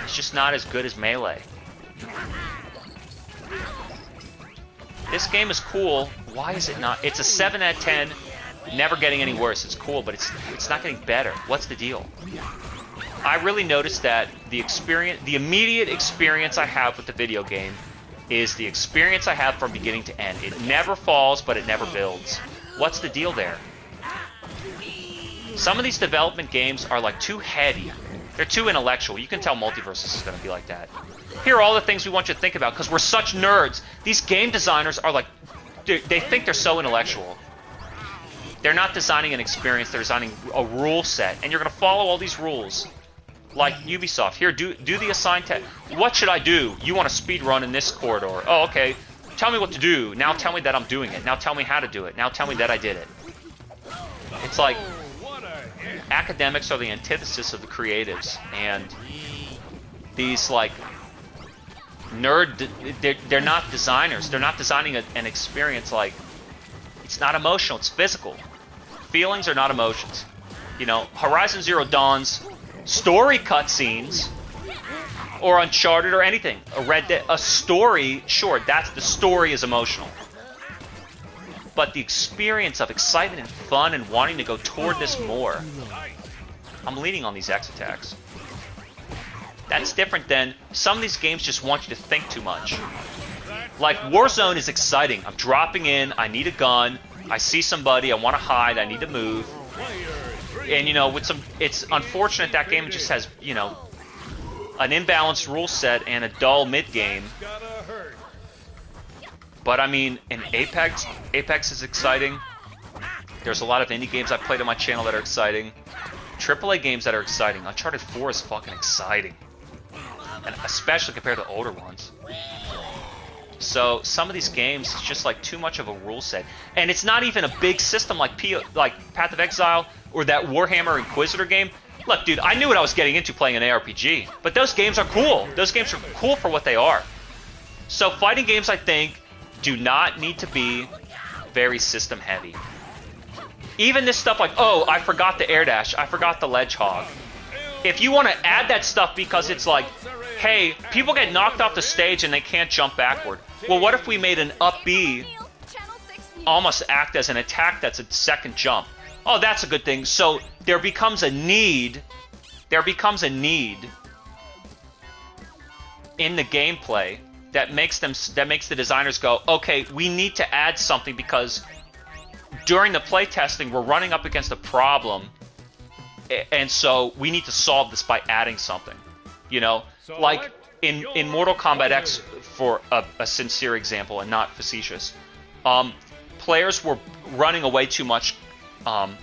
A: as good as Melee. This game is cool. Why is it not? It's a 7 out of 10. Never getting any worse. It's cool, but it's not getting better. What's the deal? I really noticed that the immediate experience I have with the video game is the experience I have from beginning to end. It never falls, but it never builds. What's the deal there? Some of these development games are like too heady. They're too intellectual. You can tell Multiverses is going to be like that. Here are all the things we want you to think about because we're such nerds. These game designers are like, they think they're so intellectual. They're not designing an experience, they're designing a rule set. And you're going to follow all these rules. Like Ubisoft. Here, do the assigned test. What should I do? You want to speed run in this corridor. Oh, okay. Tell me what to do. Now tell me that I'm doing it. Now tell me how to do it. Now tell me that I did it. It's like, academics are the antithesis of the creatives. And these, like, they're not designers. They're not designing an experience like, it's not emotional, it's physical. Feelings are not emotions. You know, Horizon Zero Dawn's story cutscenes, or Uncharted or anything, a story, sure, the story is emotional. But the experience of excitement and fun and wanting to go toward this more, I'm leaning on these X attacks. That's different than some of these games just want you to think too much. Like Warzone is exciting. I'm dropping in, I need a gun, I see somebody, I want to hide, I need to move. And you know, it's unfortunate that game just has, you know, an imbalanced rule set and a dull mid game. But I mean, in Apex is exciting. There's a lot of indie games I've played on my channel that are exciting. AAA games that are exciting. Uncharted 4 is fucking exciting. And especially compared to older ones. So some of these games, it's just like too much of a rule set. And it's not even a big system like Path of Exile or that Warhammer Inquisitor game. Look, dude, I knew what I was getting into playing an ARPG. But those games are cool. Those games are cool for what they are. So fighting games, I think, do not need to be very system heavy. Even this stuff like, oh, I forgot the air dash, I forgot the ledge hog. If you want to add that stuff because it's like, hey, people get knocked off the stage and they can't jump backward. Well, what if we made an up B almost act as an attack that's a second jump? Oh, that's a good thing. So there becomes a need in the gameplay that makes the designers go, okay, we need to add something because during the playtesting we're running up against a problem, and so we need to solve this by adding something. You know, like in Mortal Kombat X, for a sincere example and not facetious, players were running away too much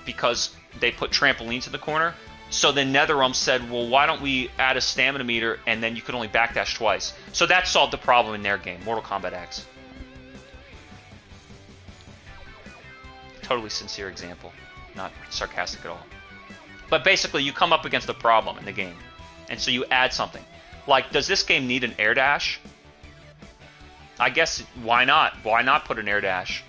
A: because they put trampolines in the corner. So then NetherRealm said, well, why don't we add a stamina meter and then you could only backdash twice. So that solved the problem in their game, Mortal Kombat X. Totally sincere example, not sarcastic at all. But basically, you come up against a problem in the game, and so you add something. Like, does this game need an air dash? I guess, why not? Why not put an air dash?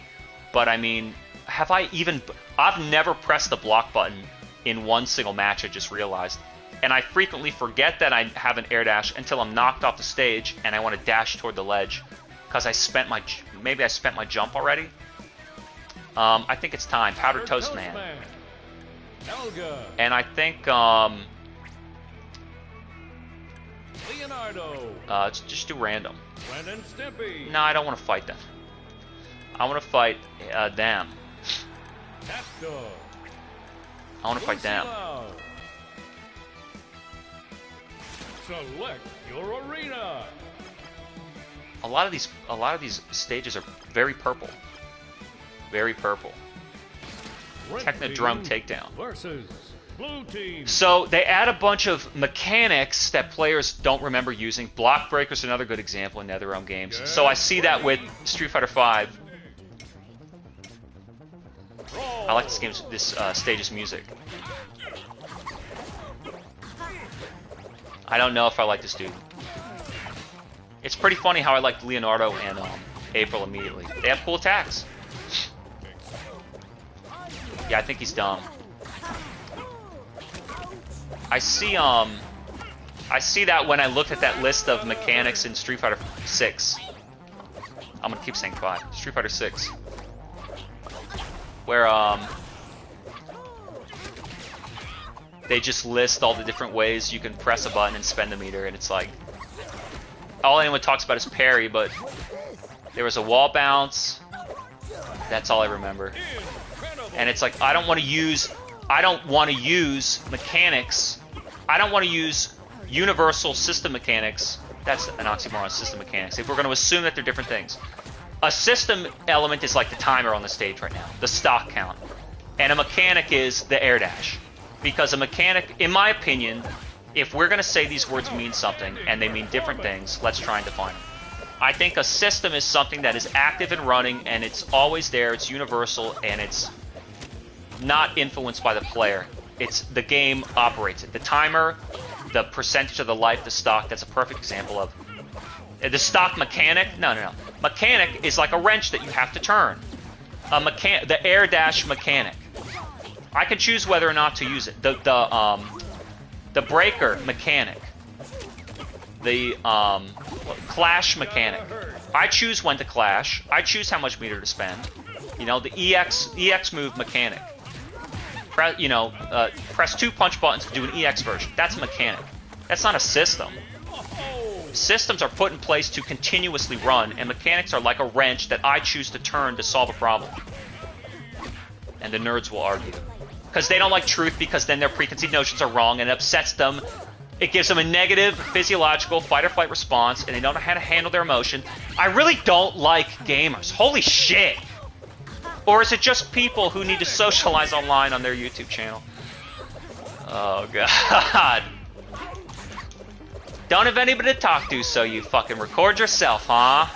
A: But I mean, I've never pressed the block button in one single match, I just realized. And I frequently forget that I have an air dash until I'm knocked off the stage and I want to dash toward the ledge because maybe I spent my jump already. I think it's time. Powdered Toast Man.
B: Helga.
A: And I think,
B: Leonardo.
A: let's just do random.
B: Ren and Stimpy.
A: No, I don't want to fight them. I want to fight them.
B: Capco.
A: I want to fight them.
B: Select your arena.
A: A lot of these stages are very purple. Very purple. Technodrome takedown.
B: Versus blue team.
A: So they add a bunch of mechanics that players don't remember using. Block Breaker's another good example in NetherRealm games. So I see that with Street Fighter V. I like this stage's music. I don't know if I like this dude. It's pretty funny how I liked Leonardo and April immediately. They have cool attacks. Yeah, I think he's dumb. I see that when I looked at that list of mechanics in Street Fighter 6. I'm gonna keep saying 5. Street Fighter 6. Where they just list all the different ways you can press a button and spend the meter, and it's like all anyone talks about is parry, but there was a wall bounce. That's all I remember. And it's like I don't want to use mechanics. I don't want to use universal system mechanics. That's an oxymoron, system mechanics. If we're going to assume that they're different things. A system element is like the timer on the stage right now, the stock count. And a mechanic is the air dash. Because a mechanic, in my opinion, if we're going to say these words mean something and they mean different things, let's try and define them. I think a system is something that is active and running and it's always there, it's universal, and it's not influenced by the player. It's the game operates it. The timer, the percentage of the life, the stock, that's a perfect example of the stock mechanic. No. Mechanic is like a wrench that you have to turn. The air dash mechanic. I can choose whether or not to use it. The breaker mechanic. The clash mechanic. I choose when to clash. I choose how much meter to spend. You know, the EX move mechanic. Press 2 punch buttons to do an EX version. That's a mechanic. That's not a system. Systems are put in place to continuously run, and mechanics are like a wrench that I choose to turn to solve a problem. And the nerds will argue. Because they don't like truth, because then their preconceived notions are wrong, and it upsets them. It gives them a negative physiological fight-or-flight response, and they don't know how to handle their emotion. I really don't like gamers. Holy shit! Or is it just people who need to socialize online on their YouTube channel? Oh, God. Don't have anybody to talk to, so you fucking record yourself, huh?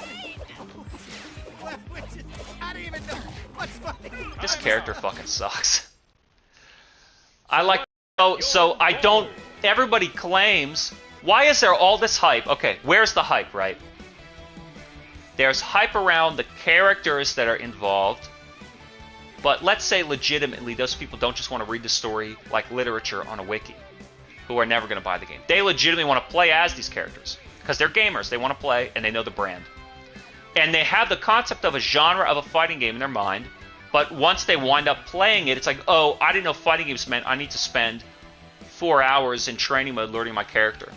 A: This character fucking sucks. I like... So I don't... Everybody claims... Why is there all this hype? Okay, where's the hype, right? There's hype around the characters that are involved. But let's say legitimately those people don't just want to read the story like literature on a wiki, who are never going to buy the game. They legitimately want to play as these characters because they're gamers. They want to play and they know the brand. And they have the concept of a genre of a fighting game in their mind, but once they wind up playing it, it's like, oh, I didn't know fighting games meant I need to spend 4 hours in training mode learning my character.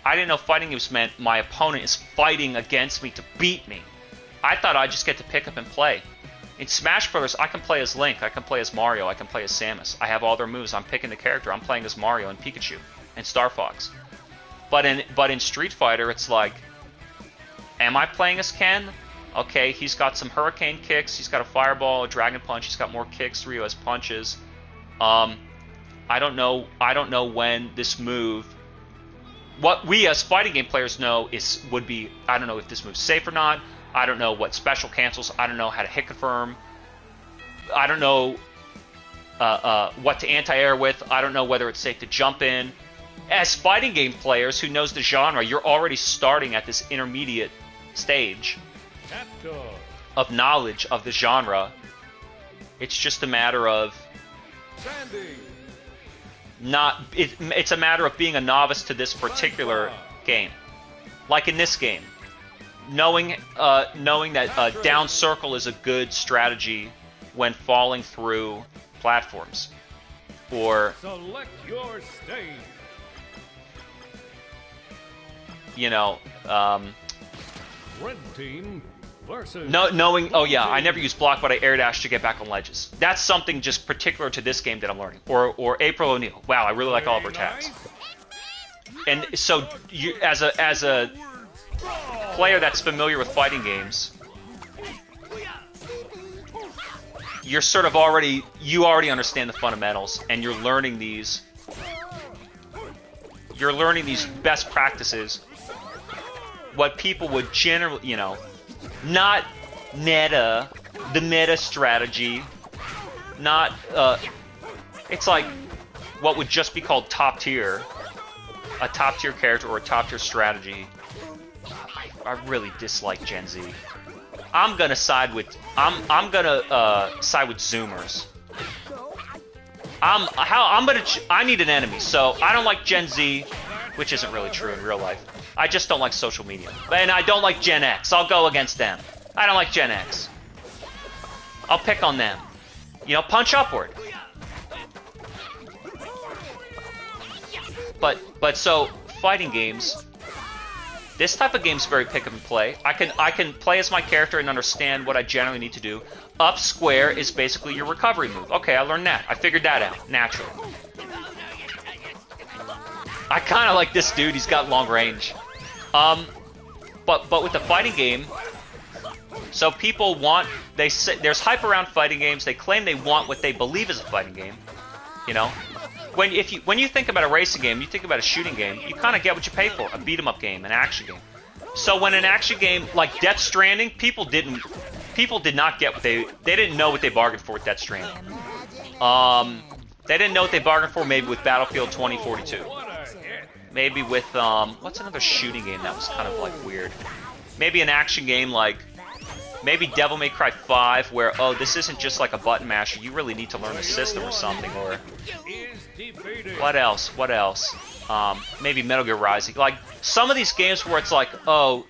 A: I didn't know fighting games meant my opponent is fighting against me to beat me. I thought I'd just get to pick up and play. In Smash Bros., I can play as Link, I can play as Mario, I can play as Samus. I have all their moves, I'm picking the character, I'm playing as Mario and Pikachu and Star Fox. But in Street Fighter, it's like, am I playing as Ken? Okay, he's got some hurricane kicks, he's got a fireball, a dragon punch, he's got more kicks, Ryu has punches. I don't know when this move. What we as fighting game players know would be, I don't know if this move's safe or not. I don't know what special cancels. I don't know how to hit confirm. I don't know what to anti-air with. I don't know whether it's safe to jump in. As fighting game players who knows the genre, you're already starting at this intermediate stage of knowledge of the genre. It's just a matter of it's a matter of being a novice to this particular game. Like in this game, knowing that down circle is a good strategy when falling through platforms, or
B: select your stage. Red team versus
A: knowing. Oh yeah, I never use block, but I air dash to get back on ledges. That's something just particular to this game that I'm learning. Or April O'Neil. Wow, I really like all of her attacks. And so, you as a player that's familiar with fighting games, you're sort of already understand the fundamentals, and you're learning these best practices. What people would generally, not the meta strategy, not it's like what would just be called top tier, a top tier character or a top tier strategy. I really dislike Gen Z. I'm gonna side with Zoomers. I need an enemy, so I don't like Gen Z, which isn't really true in real life. I just don't like social media. And I don't like Gen X. I'll go against them. I don't like Gen X. I'll pick on them. Punch upward. But so fighting games, this type of game's very pick up and play. I can play as my character and understand what I generally need to do. Up square is basically your recovery move. Okay, I learned that. I figured that out naturally. I kind of like this dude. He's got long range. But with the fighting game, so people they say there's hype around fighting games. They claim they want what they believe is a fighting game. When you think about a racing game, you think about a shooting game, you kind of get what you pay for. A beat 'em up game, an action game. So when an action game like Death Stranding, people did not get what they didn't know what they bargained for with Death Stranding. They didn't know what they bargained for maybe with Battlefield 2042. Maybe with, what's another shooting game that was kind of, like, weird? Maybe an action game like, maybe Devil May Cry 5, where, oh, this isn't just like a button masher, you really need to learn the system or something, or... What else? Maybe Metal Gear Rising. Like, some of these games where it's like, oh,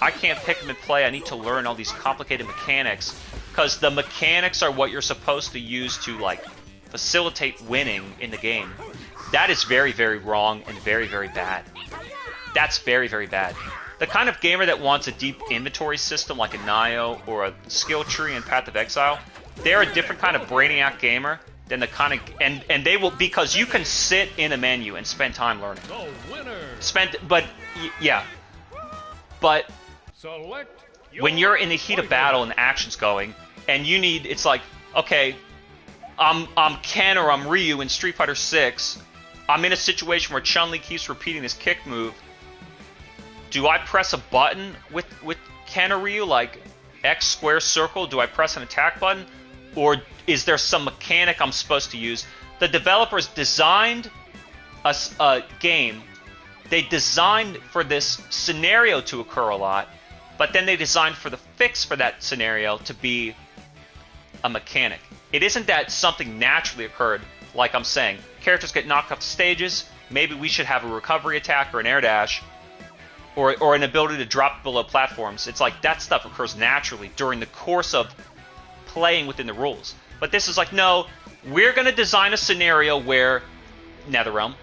A: I can't pick them and play, I need to learn all these complicated mechanics, because the mechanics are what you're supposed to use to, like, facilitate winning in the game. That is very, very wrong and very, very bad. That's very, very bad. The kind of gamer that wants a deep inventory system like a Nioh or a skill tree in Path of Exile, they're a different kind of brainiac gamer than the kind of... And they will... Because you can sit in a menu and spend time learning. Yeah. But when you're in the heat of battle and the action's going, and you need... It's like, okay, I'm Ken or I'm Ryu in Street Fighter 6... I'm in a situation where Chun-Li keeps repeating this kick move. Do I press a button with Ken or Ryu, like X square circle? Do I press an attack button? Or is there some mechanic I'm supposed to use? The developers designed a game. They designed for this scenario to occur a lot, but then they designed for the fix for that scenario to be a mechanic. It isn't that something naturally occurred, like I'm saying. Characters get knocked off the stages, maybe we should have a recovery attack or an air dash, or an ability to drop below platforms. It's like that stuff occurs naturally during the course of playing within the rules. But this is like, no, we're going to design a scenario where, NetherRealm,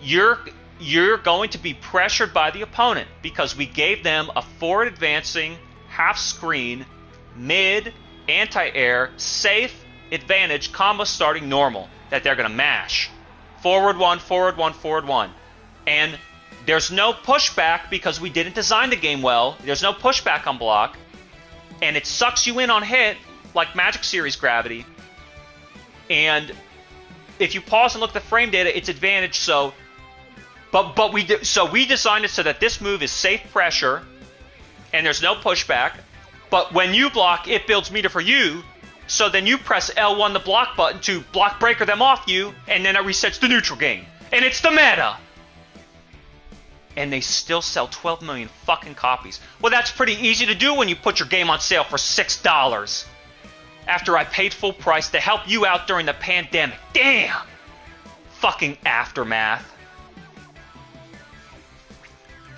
A: you're going to be pressured by the opponent because we gave them a forward advancing, half screen, mid, anti-air, safe, advantage, combo starting normal that they're going to mash. Forward one, forward one, forward one. And there's no pushback because we didn't design the game well. There's no pushback on block. And it sucks you in on hit, like Magic Series Gravity. And if you pause and look at the frame data, it's advantage. So, but we designed it so that this move is safe pressure, and there's no pushback. But when you block, it builds meter for you. So then you press L1, the block button, to block breaker them off you, and then it resets the neutral game. And it's the meta. And they still sell 12 million fucking copies. Well, that's pretty easy to do when you put your game on sale for $6. After I paid full price to help you out during the pandemic. Damn! Fucking aftermath.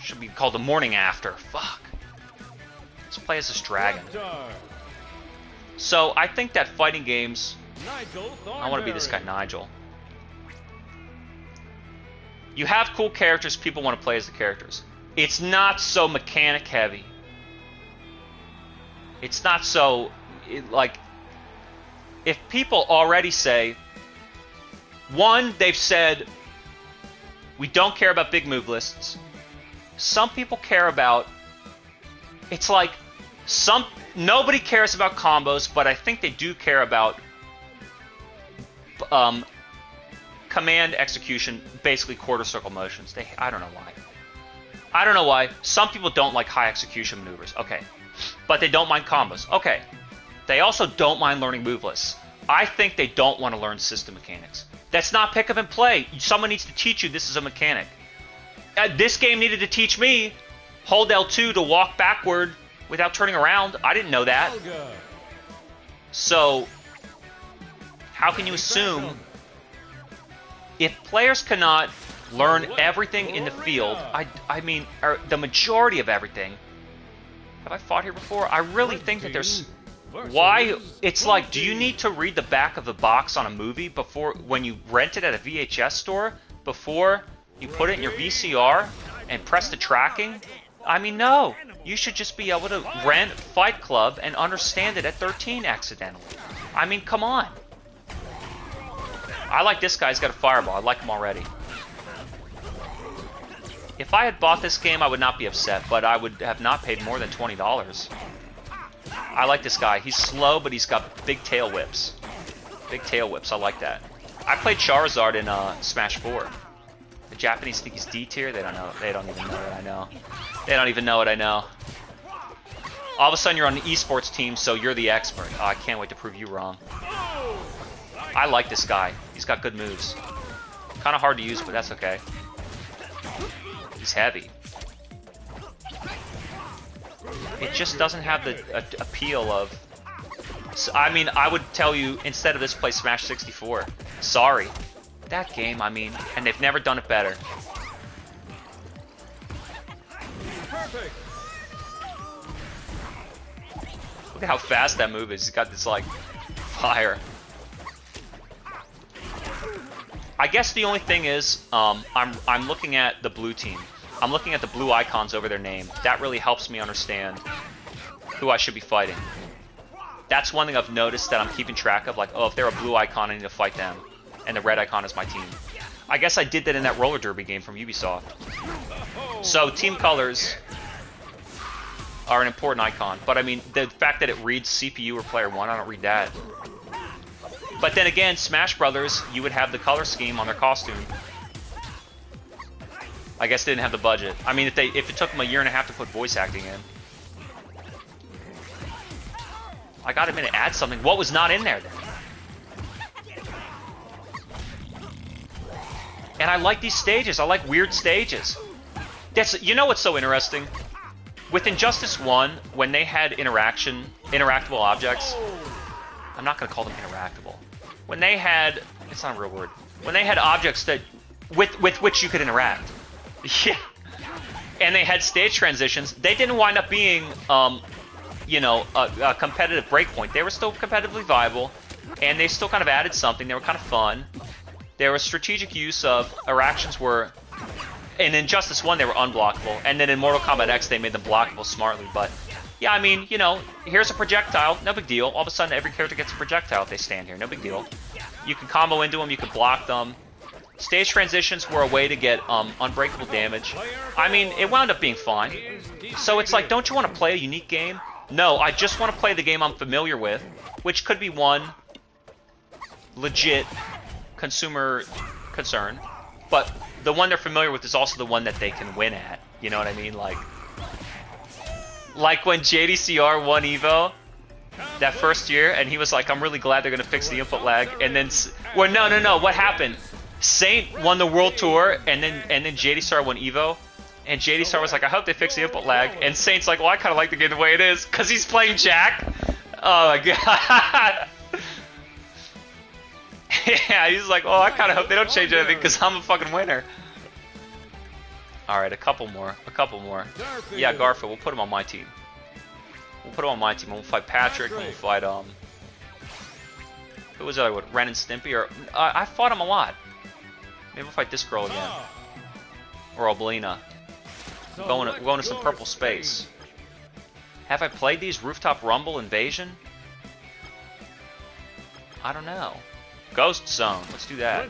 A: Should be called the morning after. Fuck. Let's play as this dragon. So, I think that fighting games... I want to be this guy, Nigel. You have cool characters, people want to play as the characters. It's not so mechanic heavy. It's not so... like... If people already say... One, they've said... We don't care about big move lists. Some people care about... It's like... Nobody cares about combos, but I think they do care about... command execution, basically quarter circle motions. I don't know why. I don't know why. Some people don't like high execution maneuvers. Okay. But they don't mind combos. Okay. They also don't mind learning move lists. I think they don't want to learn system mechanics. That's not pick up and play. Someone needs to teach you this is a mechanic. This game needed to teach me hold L2 to walk backward without turning around. I didn't know that. So, how can you assume... If players cannot learn everything in the field, I mean, the majority of everything. Have I fought here before? I really think that there's... Why? It's like, do you need to read the back of the box on a movie before, when you rent it at a VHS store, before you put it in your VCR and press the tracking? I mean, no. You should just be able to rent Fight Club and understand it at 13 accidentally. I mean, come on. I like this guy. He's got a fireball. I like him already. If I had bought this game, I would not be upset, but I would have not paid more than $20. I like this guy. He's slow, but he's got big tail whips. Big tail whips. I like that. I played Charizard in Smash 4. The Japanese think he's D tier. They don't know. They don't even know what I know. They don't even know what I know. All of a sudden, you're on the esports team, so you're the expert. Oh, I can't wait to prove you wrong. I like this guy. He's got good moves. Kind of hard to use, but that's okay. He's heavy. It just doesn't have the appeal of... So, I mean, I would tell you, instead of this, play Smash 64. Sorry. That game, I mean, and they've never done it better.
B: Perfect.
A: Look at how fast that move is. He's got this, like, fire. I guess the only thing is, I'm looking at the blue team. I'm looking at the blue icons over their name. That really helps me understand who I should be fighting. That's one thing I've noticed that I'm keeping track of. Like, oh, if they're a blue icon, I need to fight them. And the red icon is my team. I guess I did that in that roller derby game from Ubisoft. So, team colors are an important icon. But, I mean, the fact that it reads CPU or player 1, I don't read that. But then again, Smash Brothers, you would have the color scheme on their costume. I guess they didn't have the budget. I mean, if it took them a year and a half to put voice acting in. I gotta admit, add something. What was not in there then? And I like these stages. I like weird stages. You know what's so interesting? With Injustice 1, when they had interactable objects, I'm not gonna call them interactable. When they had, it's not a real word. When they had objects that with which you could interact. Yeah. And they had stage transitions. They didn't wind up being, you know, a competitive breakpoint. They were still competitively viable, and they still kind of added something. They were kind of fun. There was strategic use of interactions were, in Injustice 1 they were unblockable, and then in Mortal Kombat X they made them blockable smartly. But yeah, I mean, you know, here's a projectile, no big deal. All of a sudden every character gets a projectile if they stand here, no big deal. You can combo into them, you can block them. Stage transitions were a way to get unbreakable damage. I mean, it wound up being fine. So it's like, don't you want to play a unique game? No, I just want to play the game I'm familiar with, which could be one legit consumer concern, but the one they're familiar with is also the one that they can win at. You know what I mean? Like when JDCR won Evo that first year, and he was like, "I'm really glad they're gonna fix the input lag." And then, well, no, what happened? Saint won the World Tour, and then JDCR won Evo, and JDCR was like, "I hope they fix the input lag." And Saint's like, "Well, I kind of like the game the way it is, cause he's playing Jack." Oh my god. Yeah, he's like, "Oh, I kind of hope they don't change anything, cause I'm a fucking winner." All right, a couple more. Yeah, Garfield. We'll put him on my team. We'll fight Patrick. And we'll fight who was the other one? Ren and Stimpy. Or I fought him a lot. Maybe we'll fight this girl again. Or Oblina. We're going to some purple space. Have I played these? Rooftop Rumble, Invasion? I don't know. Ghost Zone. Let's do that.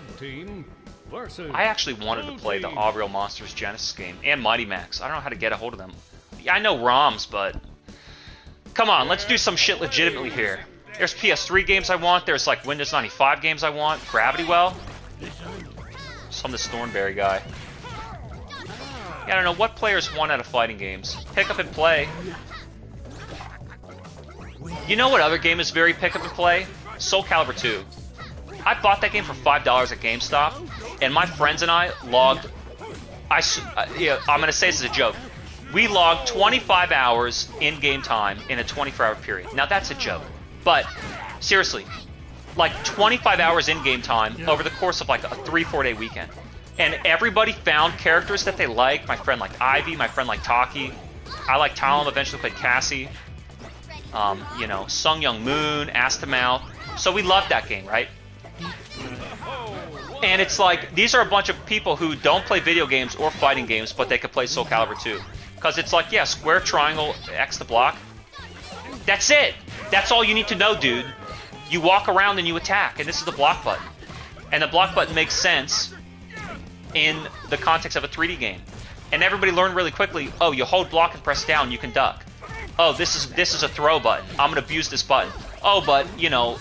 A: I actually wanted to play the All Real Monsters Genesis game and Mighty Max. I don't know how to get a hold of them. Yeah, I know ROMs, but come on, let's do some shit legitimately here. There's PS3 games I want. There's like Windows 95 games I want. Gravity Well. Some of the Thornberry guy. Yeah, I don't know what players want out of fighting games. Pick up and play. You know what other game is very pick up and play? Soul Calibur 2. I bought that game for $5 at GameStop, and my friends and I logged. I'm gonna say this as a joke. We logged 25 hours in game time in a 24-hour period. Now that's a joke, but seriously, like 25 hours in game time over the course of like a 3-4 day weekend, and everybody found characters that they liked. My friend liked Ivy. My friend liked Taki. I liked Talon. Eventually played Cassie. You know, Sung Young Moon, Astamouth. So we loved that game, right? And it's like, these are a bunch of people who don't play video games or fighting games, but they could play Soul Calibur 2. Because it's like, yeah, square, triangle, X to block. That's it. That's all you need to know, dude. You walk around and you attack, and this is the block button. And the block button makes sense in the context of a 3D game. And everybody learned really quickly, oh, you hold block and press down, you can duck. Oh, this is a throw button. I'm going to abuse this button. Oh, but, you know,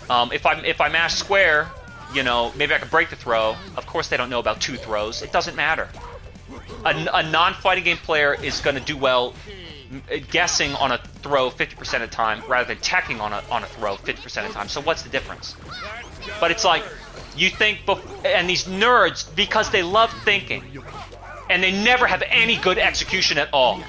A: if I mash square, you know, maybe I can break the throw. Of course they don't know about 2 throws. It doesn't matter. A non-fighting game player is going to do well guessing on a throw 50% of the time rather than teching on a throw 50% of the time. So what's the difference? But it's like, you think, and these nerds, because they love thinking, and they never have any good execution at all.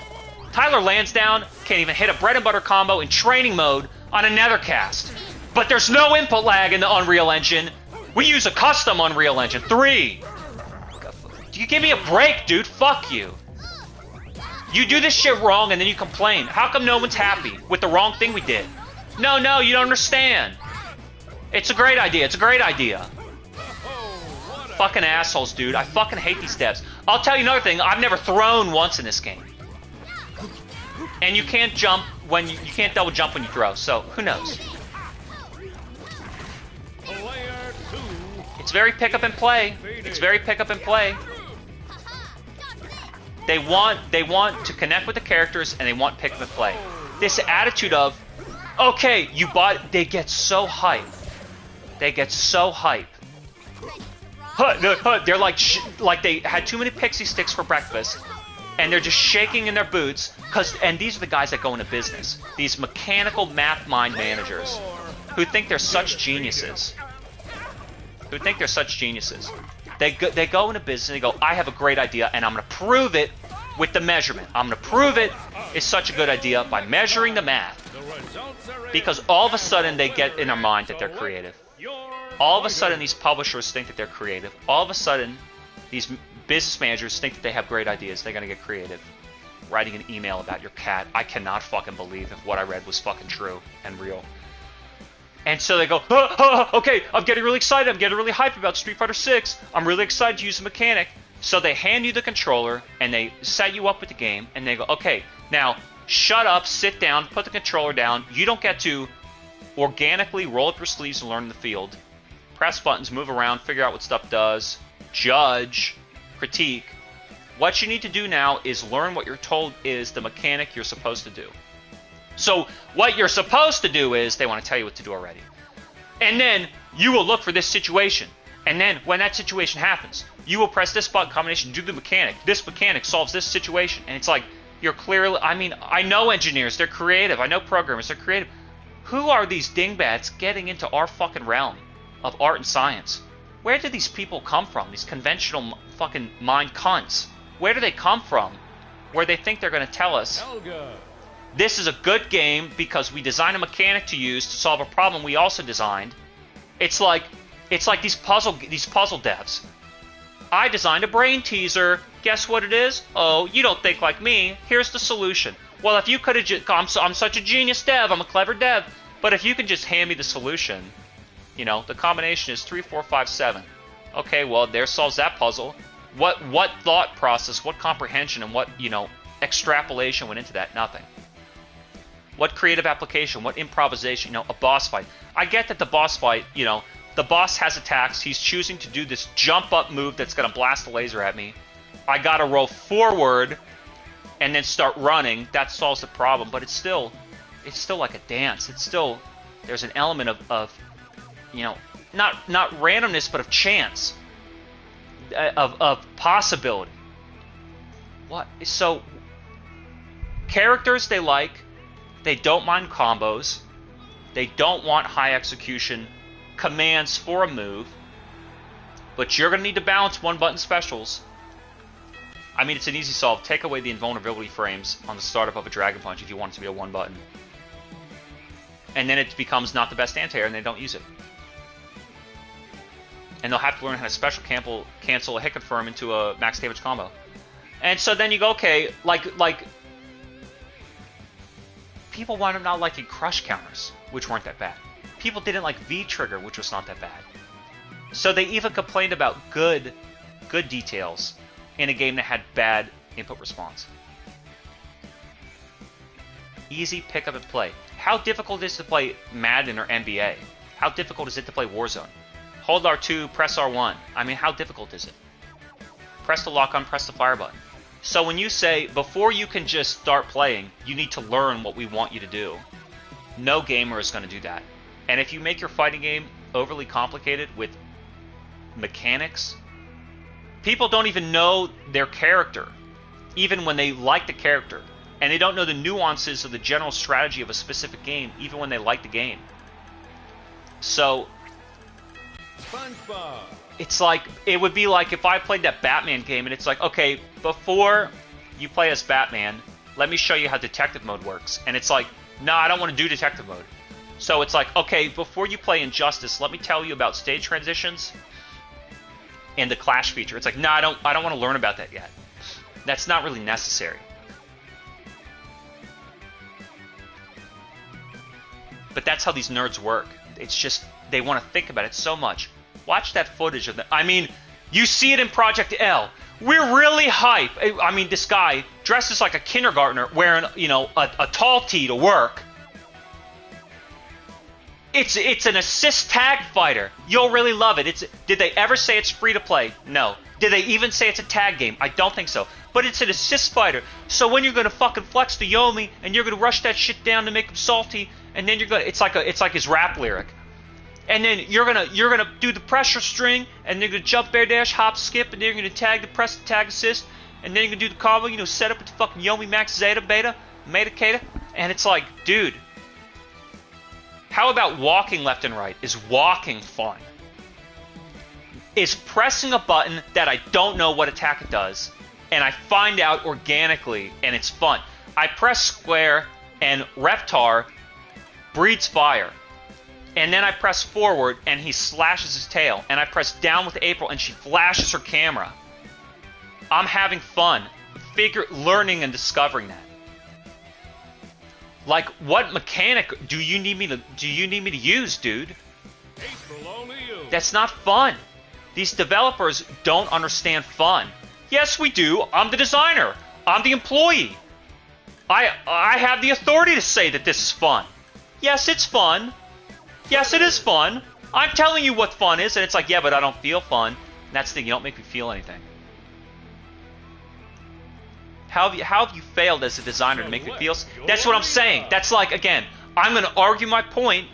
A: Tyler Lansdowne can't even hit a bread and butter combo in training mode on a Nethercast. But there's no input lag in the Unreal Engine. We use a custom Unreal Engine 3. Do you give me a break, dude? Fuck you. You do this shit wrong and then you complain. How come no one's happy with the wrong thing we did? No, you don't understand. It's a great idea. It's a great idea. Fucking assholes, dude. I fucking hate these devs. I'll tell you another thing. I've never thrown once in this game. And you can't jump when you can't double jump when you throw. So who knows? It's very pick up and play. It's very pick up and play. They want to connect with the characters and they want pick up and play. This attitude of, okay, you bought. They get so hype. They get so hype. They're like they had too many pixie sticks for breakfast, and they're just shaking in their boots. And these are the guys that go into business. These mechanical math mind managers who think they're such geniuses. They go into business and they go, I have a great idea and I'm going to prove it with the measurement. I'm going to prove it is such a good idea by measuring the math. Because all of a sudden they get in their mind that they're creative. All of a sudden these publishers think that they're creative. All of a sudden these business managers think that they have great ideas. They're going to get creative. Writing an email about your cat. I cannot fucking believe if what I read was fucking true and real. And so they go, okay, I'm getting really excited. I'm getting really hyped about Street Fighter 6. I'm really excited to use the mechanic. So they hand you the controller, and they set you up with the game, and they go, okay, now shut up, sit down, put the controller down. You don't get to organically roll up your sleeves and learn the field. Press buttons, move around, figure out what stuff does, judge, critique. What you need to do now is learn what you're told is the mechanic you're supposed to do. So what you're supposed to do is, they want to tell you what to do already. And then you will look for this situation. And then when that situation happens, you will press this button combination, do the mechanic. This mechanic solves this situation. And it's like, you're clearly, I mean, I know engineers, they're creative. I know programmers, they're creative. Who are these dingbats getting into our fucking realm of art and science? Where do these people come from? These conventional fucking mind cunts. Where do they come from? Where they think they're going to tell us,
B: Helga.
A: this is a good game because we designed a mechanic to use to solve a problem we also designed. It's like these puzzle devs. I designed a brain teaser. Guess what it is? Oh, you don't think like me. Here's the solution. Well, if you could have just... I'm such a genius dev. I'm a clever dev. But if you could just hand me the solution, you know, the combination is 3, 4, 5, 7. Okay, well, there solves that puzzle. What thought process, what comprehension, and what, you know, extrapolation went into that? Nothing. What creative application, what improvisation, you know, a boss fight. I get that the boss fight, you know, the boss has attacks. He's choosing to do this jump up move that's going to blast a laser at me. I got to roll forward and then start running. That solves the problem, but it's still like a dance. It's still, there's an element of you know, not randomness, but of chance, of possibility. What? So characters they like, they don't mind combos, they don't want high execution commands for a move, but you're going to need to balance one-button specials. I mean, it's an easy solve. Take away the invulnerability frames on the startup of a Dragon Punch if you want it to be a one-button. And then it becomes not the best anti-air, and they don't use it. And they'll have to learn how to special cancel a hit confirm into a max damage combo. And so then you go, okay, like people wound up not liking crush counters, which weren't that bad. People didn't like V-trigger, which was not that bad. So they even complained about good details in a game that had bad input response. Easy pick up and play. How difficult is it to play Madden or NBA? How difficult is it to play Warzone? Hold R2, press R1. I mean, how difficult is it? Press the lock on, press the fire button. So when you say, before you can just start playing, you need to learn what we want you to do, no gamer is going to do that. And if you make your fighting game overly complicated with mechanics, people don't even know their character, even when they like the character. And they don't know the nuances of the general strategy of a specific game, even when they like the game. So
B: SpongeBob.
A: it's like, it would be like if I played that Batman game and it's like, okay, before you play as Batman, let me show you how detective mode works. And it's like, no, I don't want to do detective mode. So it's like, okay, before you play Injustice, let me tell you about stage transitions and the clash feature. It's like, no, I don't want to learn about that yet. That's not really necessary. But that's how these nerds work. It's just, they want to think about it so much. Watch that footage of the, I mean, you see it in Project L. We're really hype. I mean, this guy dresses like a kindergartner wearing, you know, a tall tee to work. It's an assist tag fighter. You'll really love it. Did they ever say it's free to play? No. Did they even say it's a tag game? I don't think so. But it's an assist fighter. So when you're gonna fucking flex the Yomi and you're gonna rush that shit down to make him salty, and then you're gonna, it's like his rap lyric. And then you're gonna do the pressure string, and then you're gonna jump, air dash, hop, skip, and then you're gonna tag the press, the tag assist, and then you're gonna do the combo. You know, set up with the fucking Yomi Max Zeta Beta, Meta Kata, and it's like, dude. How about walking left and right? Is walking fun? Is pressing a button that I don't know what attack it does, and I find out organically, and it's fun. I press square, and Reptar breathes fire. And then I press forward, and he slashes his tail. And I press down with April, and she flashes her camera. I'm having fun, learning and discovering that. Like, what mechanic do you need me to use, dude?
B: April, only you.
A: That's not fun. These developers don't understand fun. Yes, we do. I'm the designer. I'm the employee. I have the authority to say that this is fun. Yes, it's fun. Yes, it is fun. I'm telling you what fun is, and it's like, yeah, but I don't feel fun. And that's the thing, you don't make me feel anything. How have you failed as a designer to make me feel? That's what I'm saying. That's like, again, I'm going to argue my point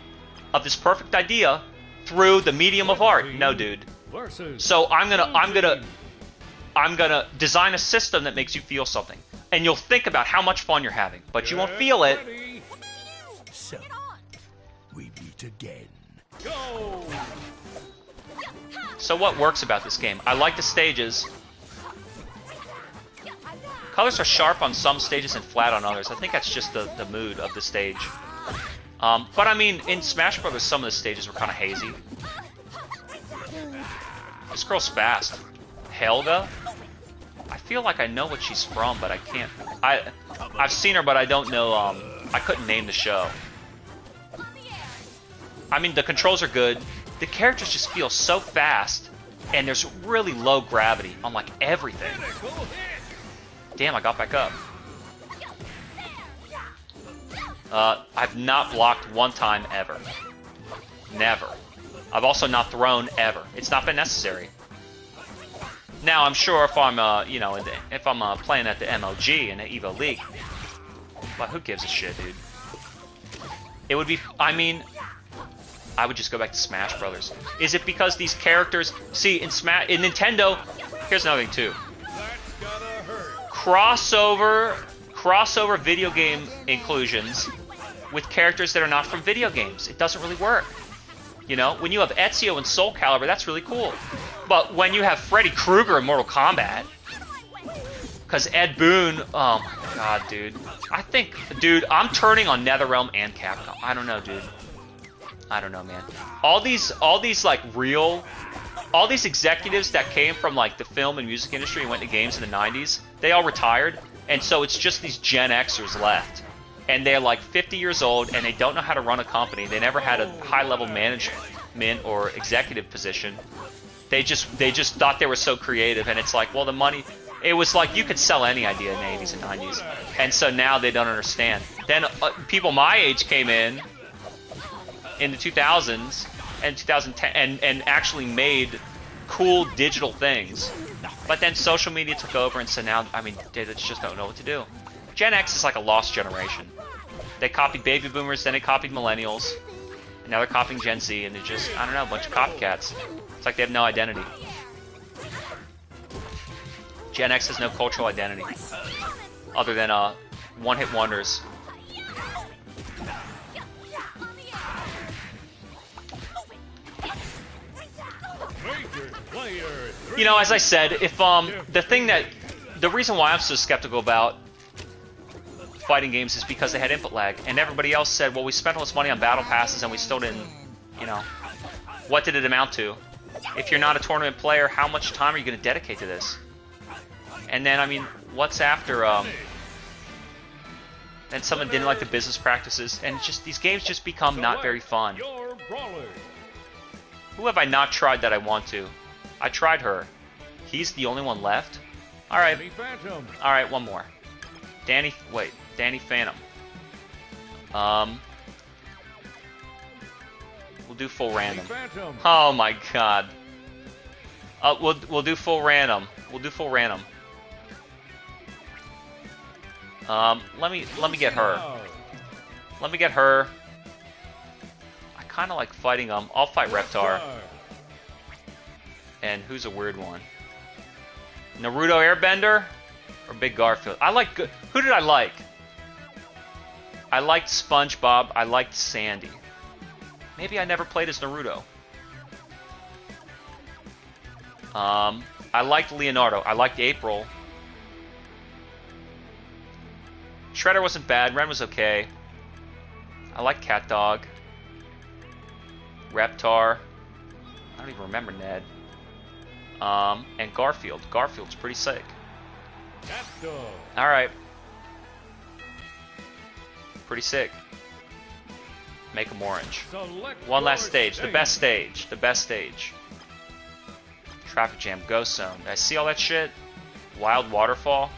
A: of this perfect idea, through the medium of art. No, dude.
B: Versus
A: So I'm gonna design a system that makes you feel something, and you'll think about how much fun you're having, but you won't feel it.
B: ready,
D: So, we meet again.
B: go!
A: So what works about this game? I like the stages. Colors are sharp on some stages and flat on others. I think that's just the mood of the stage. But I mean, in Smash Brothers, some of the stages were kind of hazy. This girl's fast. Helga? I feel like I know what she's from, but I can't. I've seen her, but I don't know. I couldn't name the show. I mean, the controls are good. The characters just feel so fast, and there's really low gravity on like everything. Damn, I got back up. I've not blocked one time ever. Never. I've also not thrown ever. It's not been necessary. Now, I'm sure if I'm, if I'm playing at the MOG in the EVO League, but who gives a shit, dude? It would be, I mean, I would just go back to Smash Brothers. Is it because these characters, see, in Nintendo, here's another thing too. Crossover video game inclusions with characters that are not from video games. It doesn't really work. You know, when you have Ezio and Soul Calibur, that's really cool. But when you have Freddy Krueger in Mortal Kombat, because Ed Boon, oh my god, dude. I think, dude, I'm turning on NetherRealm and Capcom. I don't know, dude. I don't know, man. All these like all these executives that came from like the film and music industry and went to games in the 90s, they all retired, and so it's just these Gen Xers left. And they're like 50 years old, and they don't know how to run a company. They never had a high-level management or executive position. They just thought they were so creative, and it's like, well, the money. It was like you could sell any idea in the 80s and 90s, and so now they don't understand. Then people my age came in the 2000s and 2010 and actually made cool digital things. But then social media took over, and so now, I mean, they just don't know what to do. Gen X is like a lost generation. They copied baby boomers, then they copied millennials, and now they're copying Gen Z, and they're just, I don't know, a bunch of copycats. It's like they have no identity. Gen X has no cultural identity, other than one-hit wonders. You know, as I said, if the reason why I'm so skeptical about fighting games is because they had input lag, and everybody else said, well, we spent all this money on battle passes and we still didn't, you know, what did it amount to? If you're not a tournament player, how much time are you going to dedicate to this? And then, I mean, what's after, then someone didn't like the business practices, and just, these games just become not very fun. Who have I not tried that I want to? I tried her. He's the only one left? Alright. Alright, one more. Danny Phantom. We'll do full random. Oh my god. We'll do full random. We'll do full random. Let me get her. Let me get her. I kind of like fighting I'll fight Reptar. And who's a weird one? Naruto Airbender or Big Garfield? Who did I like? I liked SpongeBob. I liked Sandy. Maybe I never played as Naruto. I liked Leonardo. I liked April. Shredder wasn't bad. Ren was okay. I liked Cat Dog. Reptar. I don't even remember Ned. And Garfield. Garfield's pretty sick. Alright. Pretty sick. Make them orange. One last stage. The best stage. The best stage. Traffic jam. Ghost zone. I see all that shit? Wild waterfall.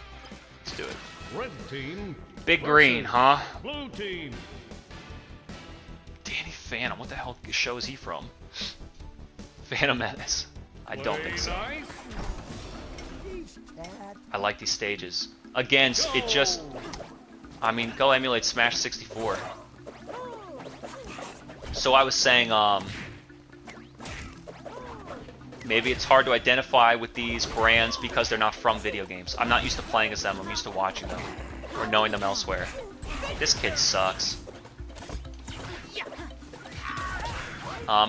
A: Let's do it.
B: Red team.
A: Big green, huh?
B: Blue team.
A: Danny Phantom. What the hell show is he from? Phantom Menace. I don't think so. I like these stages. Again, it just... I mean, go emulate Smash 64. So I was saying, Maybe it's hard to identify with these brands because they're not from video games. I'm not used to playing as them, I'm used to watching them or knowing them elsewhere. This kid sucks.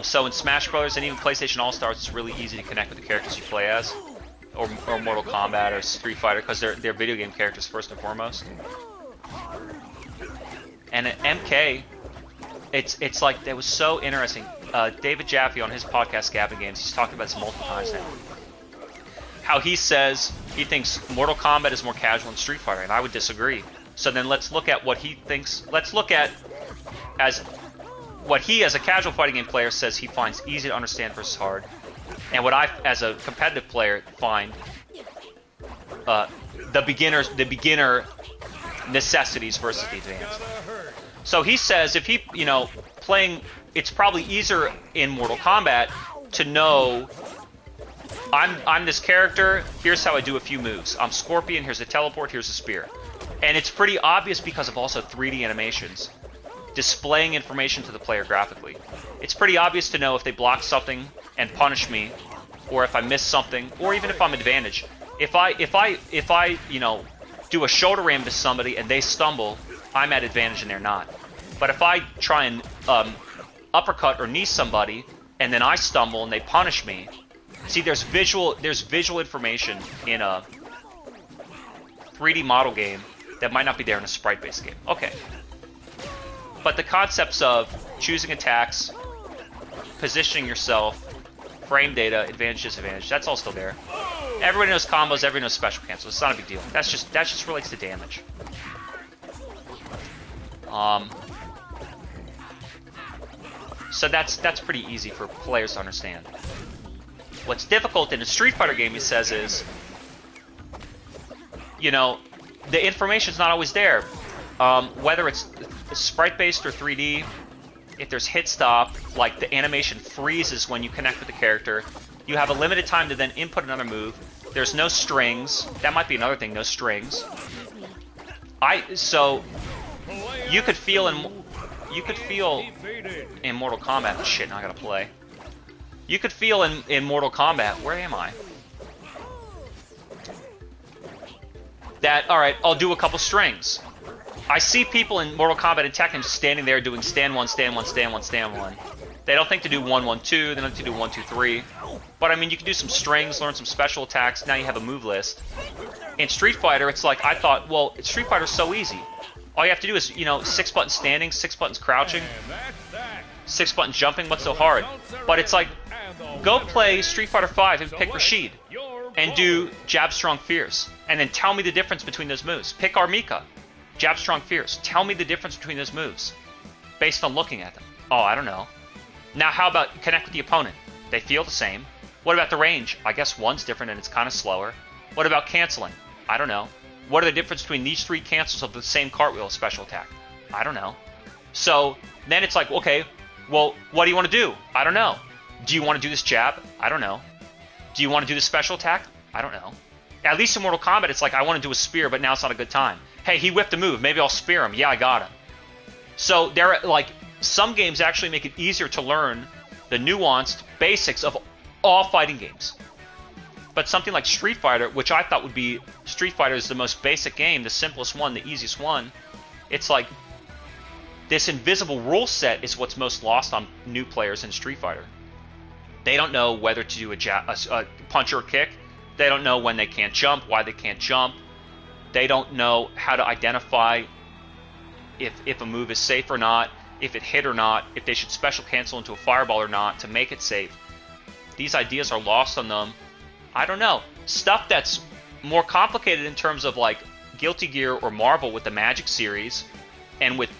A: So in Smash Brothers and even PlayStation All-Stars, it's really easy to connect with the characters you play as, or Mortal Kombat or Street Fighter, because they're video game characters first and foremost. And at MK, it's like, that was so interesting. David Jaffe on his podcast Gavin Games, he's talked about this multiple times now. How he says he thinks Mortal Kombat is more casual than Street Fighter, and I would disagree. So then let's look at what he thinks. Let's look at as what he, as a casual fighting game player, says he finds easy to understand versus hard, and what I, as a competitive player, find the beginner necessities versus the advanced. So he says if he, playing, it's probably easier in Mortal Kombat to know I'm this character, here's how I do a few moves. I'm Scorpion, here's a teleport, here's a spear. And it's pretty obvious because of also 3D animations displaying information to the player graphically. It's pretty obvious to know if they block something and punish me, or if I miss something, or even if I'm advantaged. If I do a shoulder ram to somebody and they stumble, I'm at advantage and they're not. But if I try and uppercut or knee somebody and then I stumble and they punish me, see, there's visual information in a 3D model game that might not be there in a sprite-based game. Okay. But the concepts of choosing attacks, positioning yourself, frame data, advantage, disadvantage, that's all still there. Everybody knows combos, everybody knows special cancels. It's not a big deal. That just relates to damage. So that's pretty easy for players to understand. What's difficult in a Street Fighter game, he says, is, the information's not always there. Whether it's sprite-based or 3D, if there's hit stop, like the animation freezes when you connect with the character, you have a limited time to then input another move. There's no strings. That might be another thing, no strings. So you could feel in Mortal Kombat. Shit, now I gotta play. You could feel in Mortal Kombat. Where am I? That, alright, I'll do a couple strings. I see people in Mortal Kombat and Tekken standing there doing stand 1, stand 1, stand 1, stand 1. They don't think to do 1, 1, 2, they don't think to do 1, 2, 3. But I mean, you can do some strings, learn some special attacks, now you have a move list. In Street Fighter, it's like, I thought, well, Street Fighter's so easy. All you have to do is, 6 buttons standing, 6 buttons crouching, 6 buttons jumping, what's so hard? But it's like, go play Street Fighter 5 and pick Rashid, and do Jab Strong Fierce, and then tell me the difference between those moves. Pick Armika, Jab Strong Fierce, tell me the difference between those moves, based on looking at them. Oh, I don't know. Now how about connect with the opponent? They feel the same. What about the range? I guess one's different and it's kind of slower. What about canceling? I don't know. What are the difference between these 3 cancels of the same cartwheel special attack? I don't know. So then it's like, okay, well, what do you want to do? I don't know. Do you want to do this jab? I don't know. Do you want to do this special attack? I don't know. At least in Mortal Kombat, it's like, I want to do a spear, but now it's not a good time. Hey, he whipped a move. Maybe I'll spear him. Yeah, I got him. So there are, like, some games actually make it easier to learn the nuanced basics of all fighting games. But something like Street Fighter, which I thought would be, Street Fighter is the most basic game, the simplest one, the easiest one. It's like, this invisible rule set is what's most lost on new players in Street Fighter. They don't know whether to do a punch or a kick. They don't know when they can't jump, why they can't jump. They don't know how to identify if a move is safe or not, if it hit or not, if they should special cancel into a fireball or not to make it safe. These ideas are lost on them. I don't know. Stuff that's more complicated in terms of like Guilty Gear or Marvel with the Magic series, and with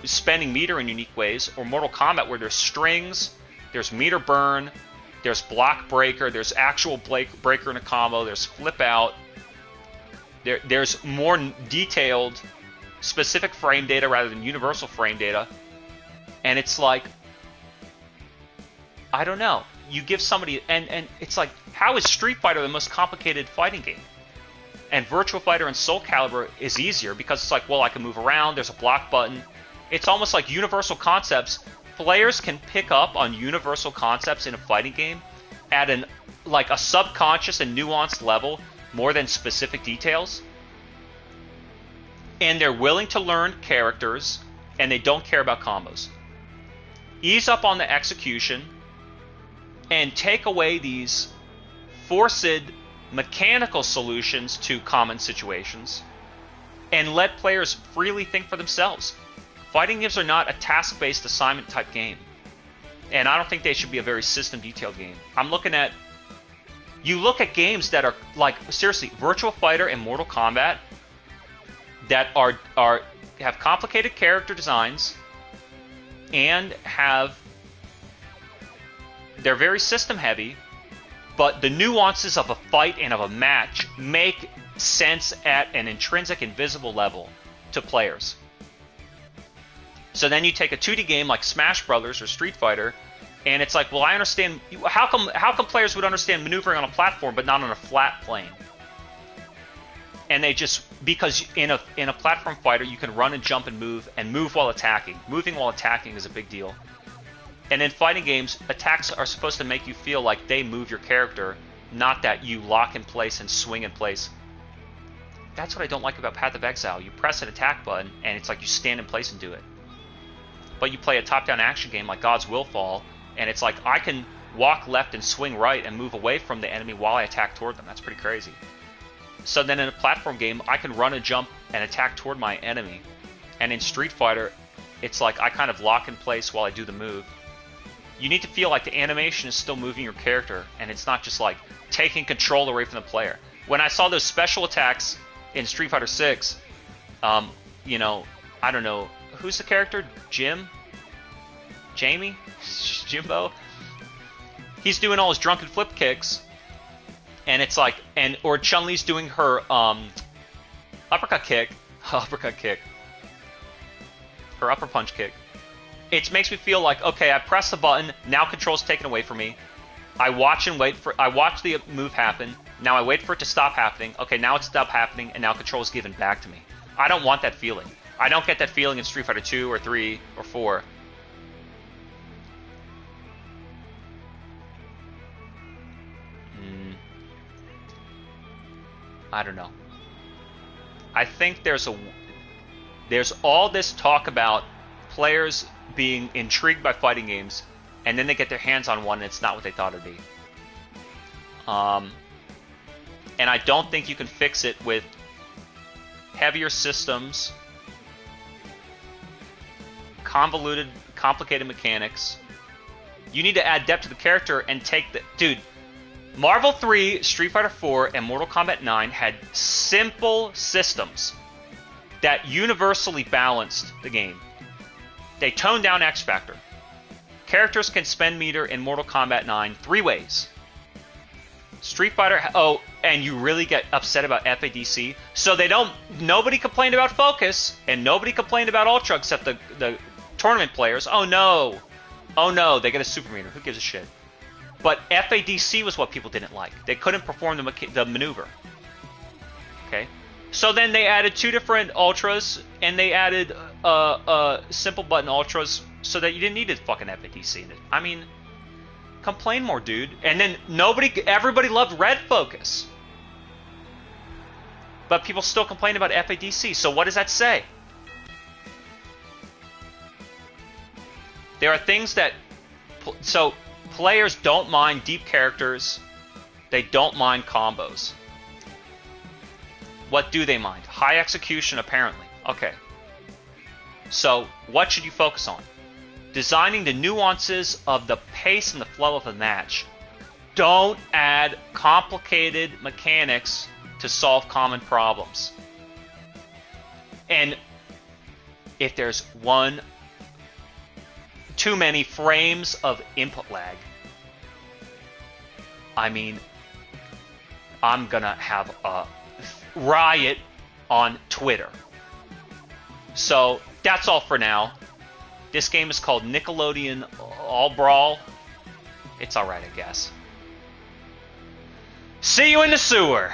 A: spending meter in unique ways, or Mortal Kombat where there's strings, there's meter burn, there's block breaker, there's actual breaker in a combo, there's flip out. There's more detailed, specific frame data rather than universal frame data. And it's like, I don't know. You give somebody, and it's like, how is Street Fighter the most complicated fighting game? And Virtua Fighter and Soul Calibur is easier because it's like, well, I can move around, there's a block button. It's almost like universal concepts. Players can pick up on universal concepts in a fighting game at an like a subconscious and nuanced level more than specific details. And they're willing to learn characters, and they don't care about combos. Ease up on the execution, and take away these forced mechanical solutions to common situations, and let players freely think for themselves. Fighting games are not a task-based assignment type game, and I don't think they should be a very system-detailed game. I'm looking at, you look at games that are like, seriously, Virtua Fighter and Mortal Kombat that have complicated character designs and they're very system heavy, but the nuances of a fight and of a match make sense at an intrinsic and visible level to players. So then you take a 2D game like Smash Brothers or Street Fighter, and it's like, well, I understand. How come players would understand maneuvering on a platform but not on a flat plane? And they just, because in a platform fighter you can run and jump and move while attacking. Moving while attacking is a big deal. And in fighting games, attacks are supposed to make you feel like they move your character, not that you lock in place and swing in place. That's what I don't like about Path of Exile. You press an attack button and it's like you stand in place and do it. But you play a top-down action game like God's Willfall, and it's like I can walk left and swing right and move away from the enemy while I attack toward them. That's pretty crazy. So then in a platform game, I can run and jump and attack toward my enemy. And in Street Fighter, it's like I kind of lock in place while I do the move. You need to feel like the animation is still moving your character, and it's not just like taking control away from the player. When I saw those special attacks in Street Fighter 6, you know, I don't know, who's the character? Jim? Jamie? Jimbo? He's doing all his drunken flip kicks, and it's like, or Chun-Li's doing her uppercut kick, her upper punch kick. It makes me feel like, okay, I press the button, now control's taken away from me. I watch the move happen, now I wait for it to stop happening, okay, now it's stopped happening, and now control is given back to me. I don't want that feeling. I don't get that feeling in Street Fighter 2 or 3 or 4. I don't know. I think there's all this talk about players being intrigued by fighting games, and then they get their hands on one and it's not what they thought it'd be. And I don't think you can fix it with heavier systems, convoluted, complicated mechanics. You need to add depth to the character and take the... Dude, Marvel 3, Street Fighter 4, and Mortal Kombat 9 had simple systems that universally balanced the game. They toned down X Factor. Characters can spend meter in Mortal Kombat 9 3 ways. Street Fighter... Oh, and you really get upset about FADC. So they don't... Nobody complained about Focus, and nobody complained about Ultra except the tournament players. Oh no! Oh no, they get a super meter. Who gives a shit? But FADC was what people didn't like. They couldn't perform the maneuver. Okay? So then they added 2 different Ultras, and they added simple button Ultras so that you didn't need to fucking FADC in it. I mean, complain more, dude. And then everybody loved Red Focus. But people still complain about FADC, so what does that say? There are things that... So, players don't mind deep characters. They don't mind combos. What do they mind? High execution, apparently. Okay. So, what should you focus on? Designing the nuances of the pace and the flow of the match. Don't add complicated mechanics to solve common problems. And if there's too many frames of input lag, I mean, I'm gonna have a riot on Twitter. So that's all for now. This game is called Nickelodeon All Brawl. It's alright, I guess. See you in the sewer!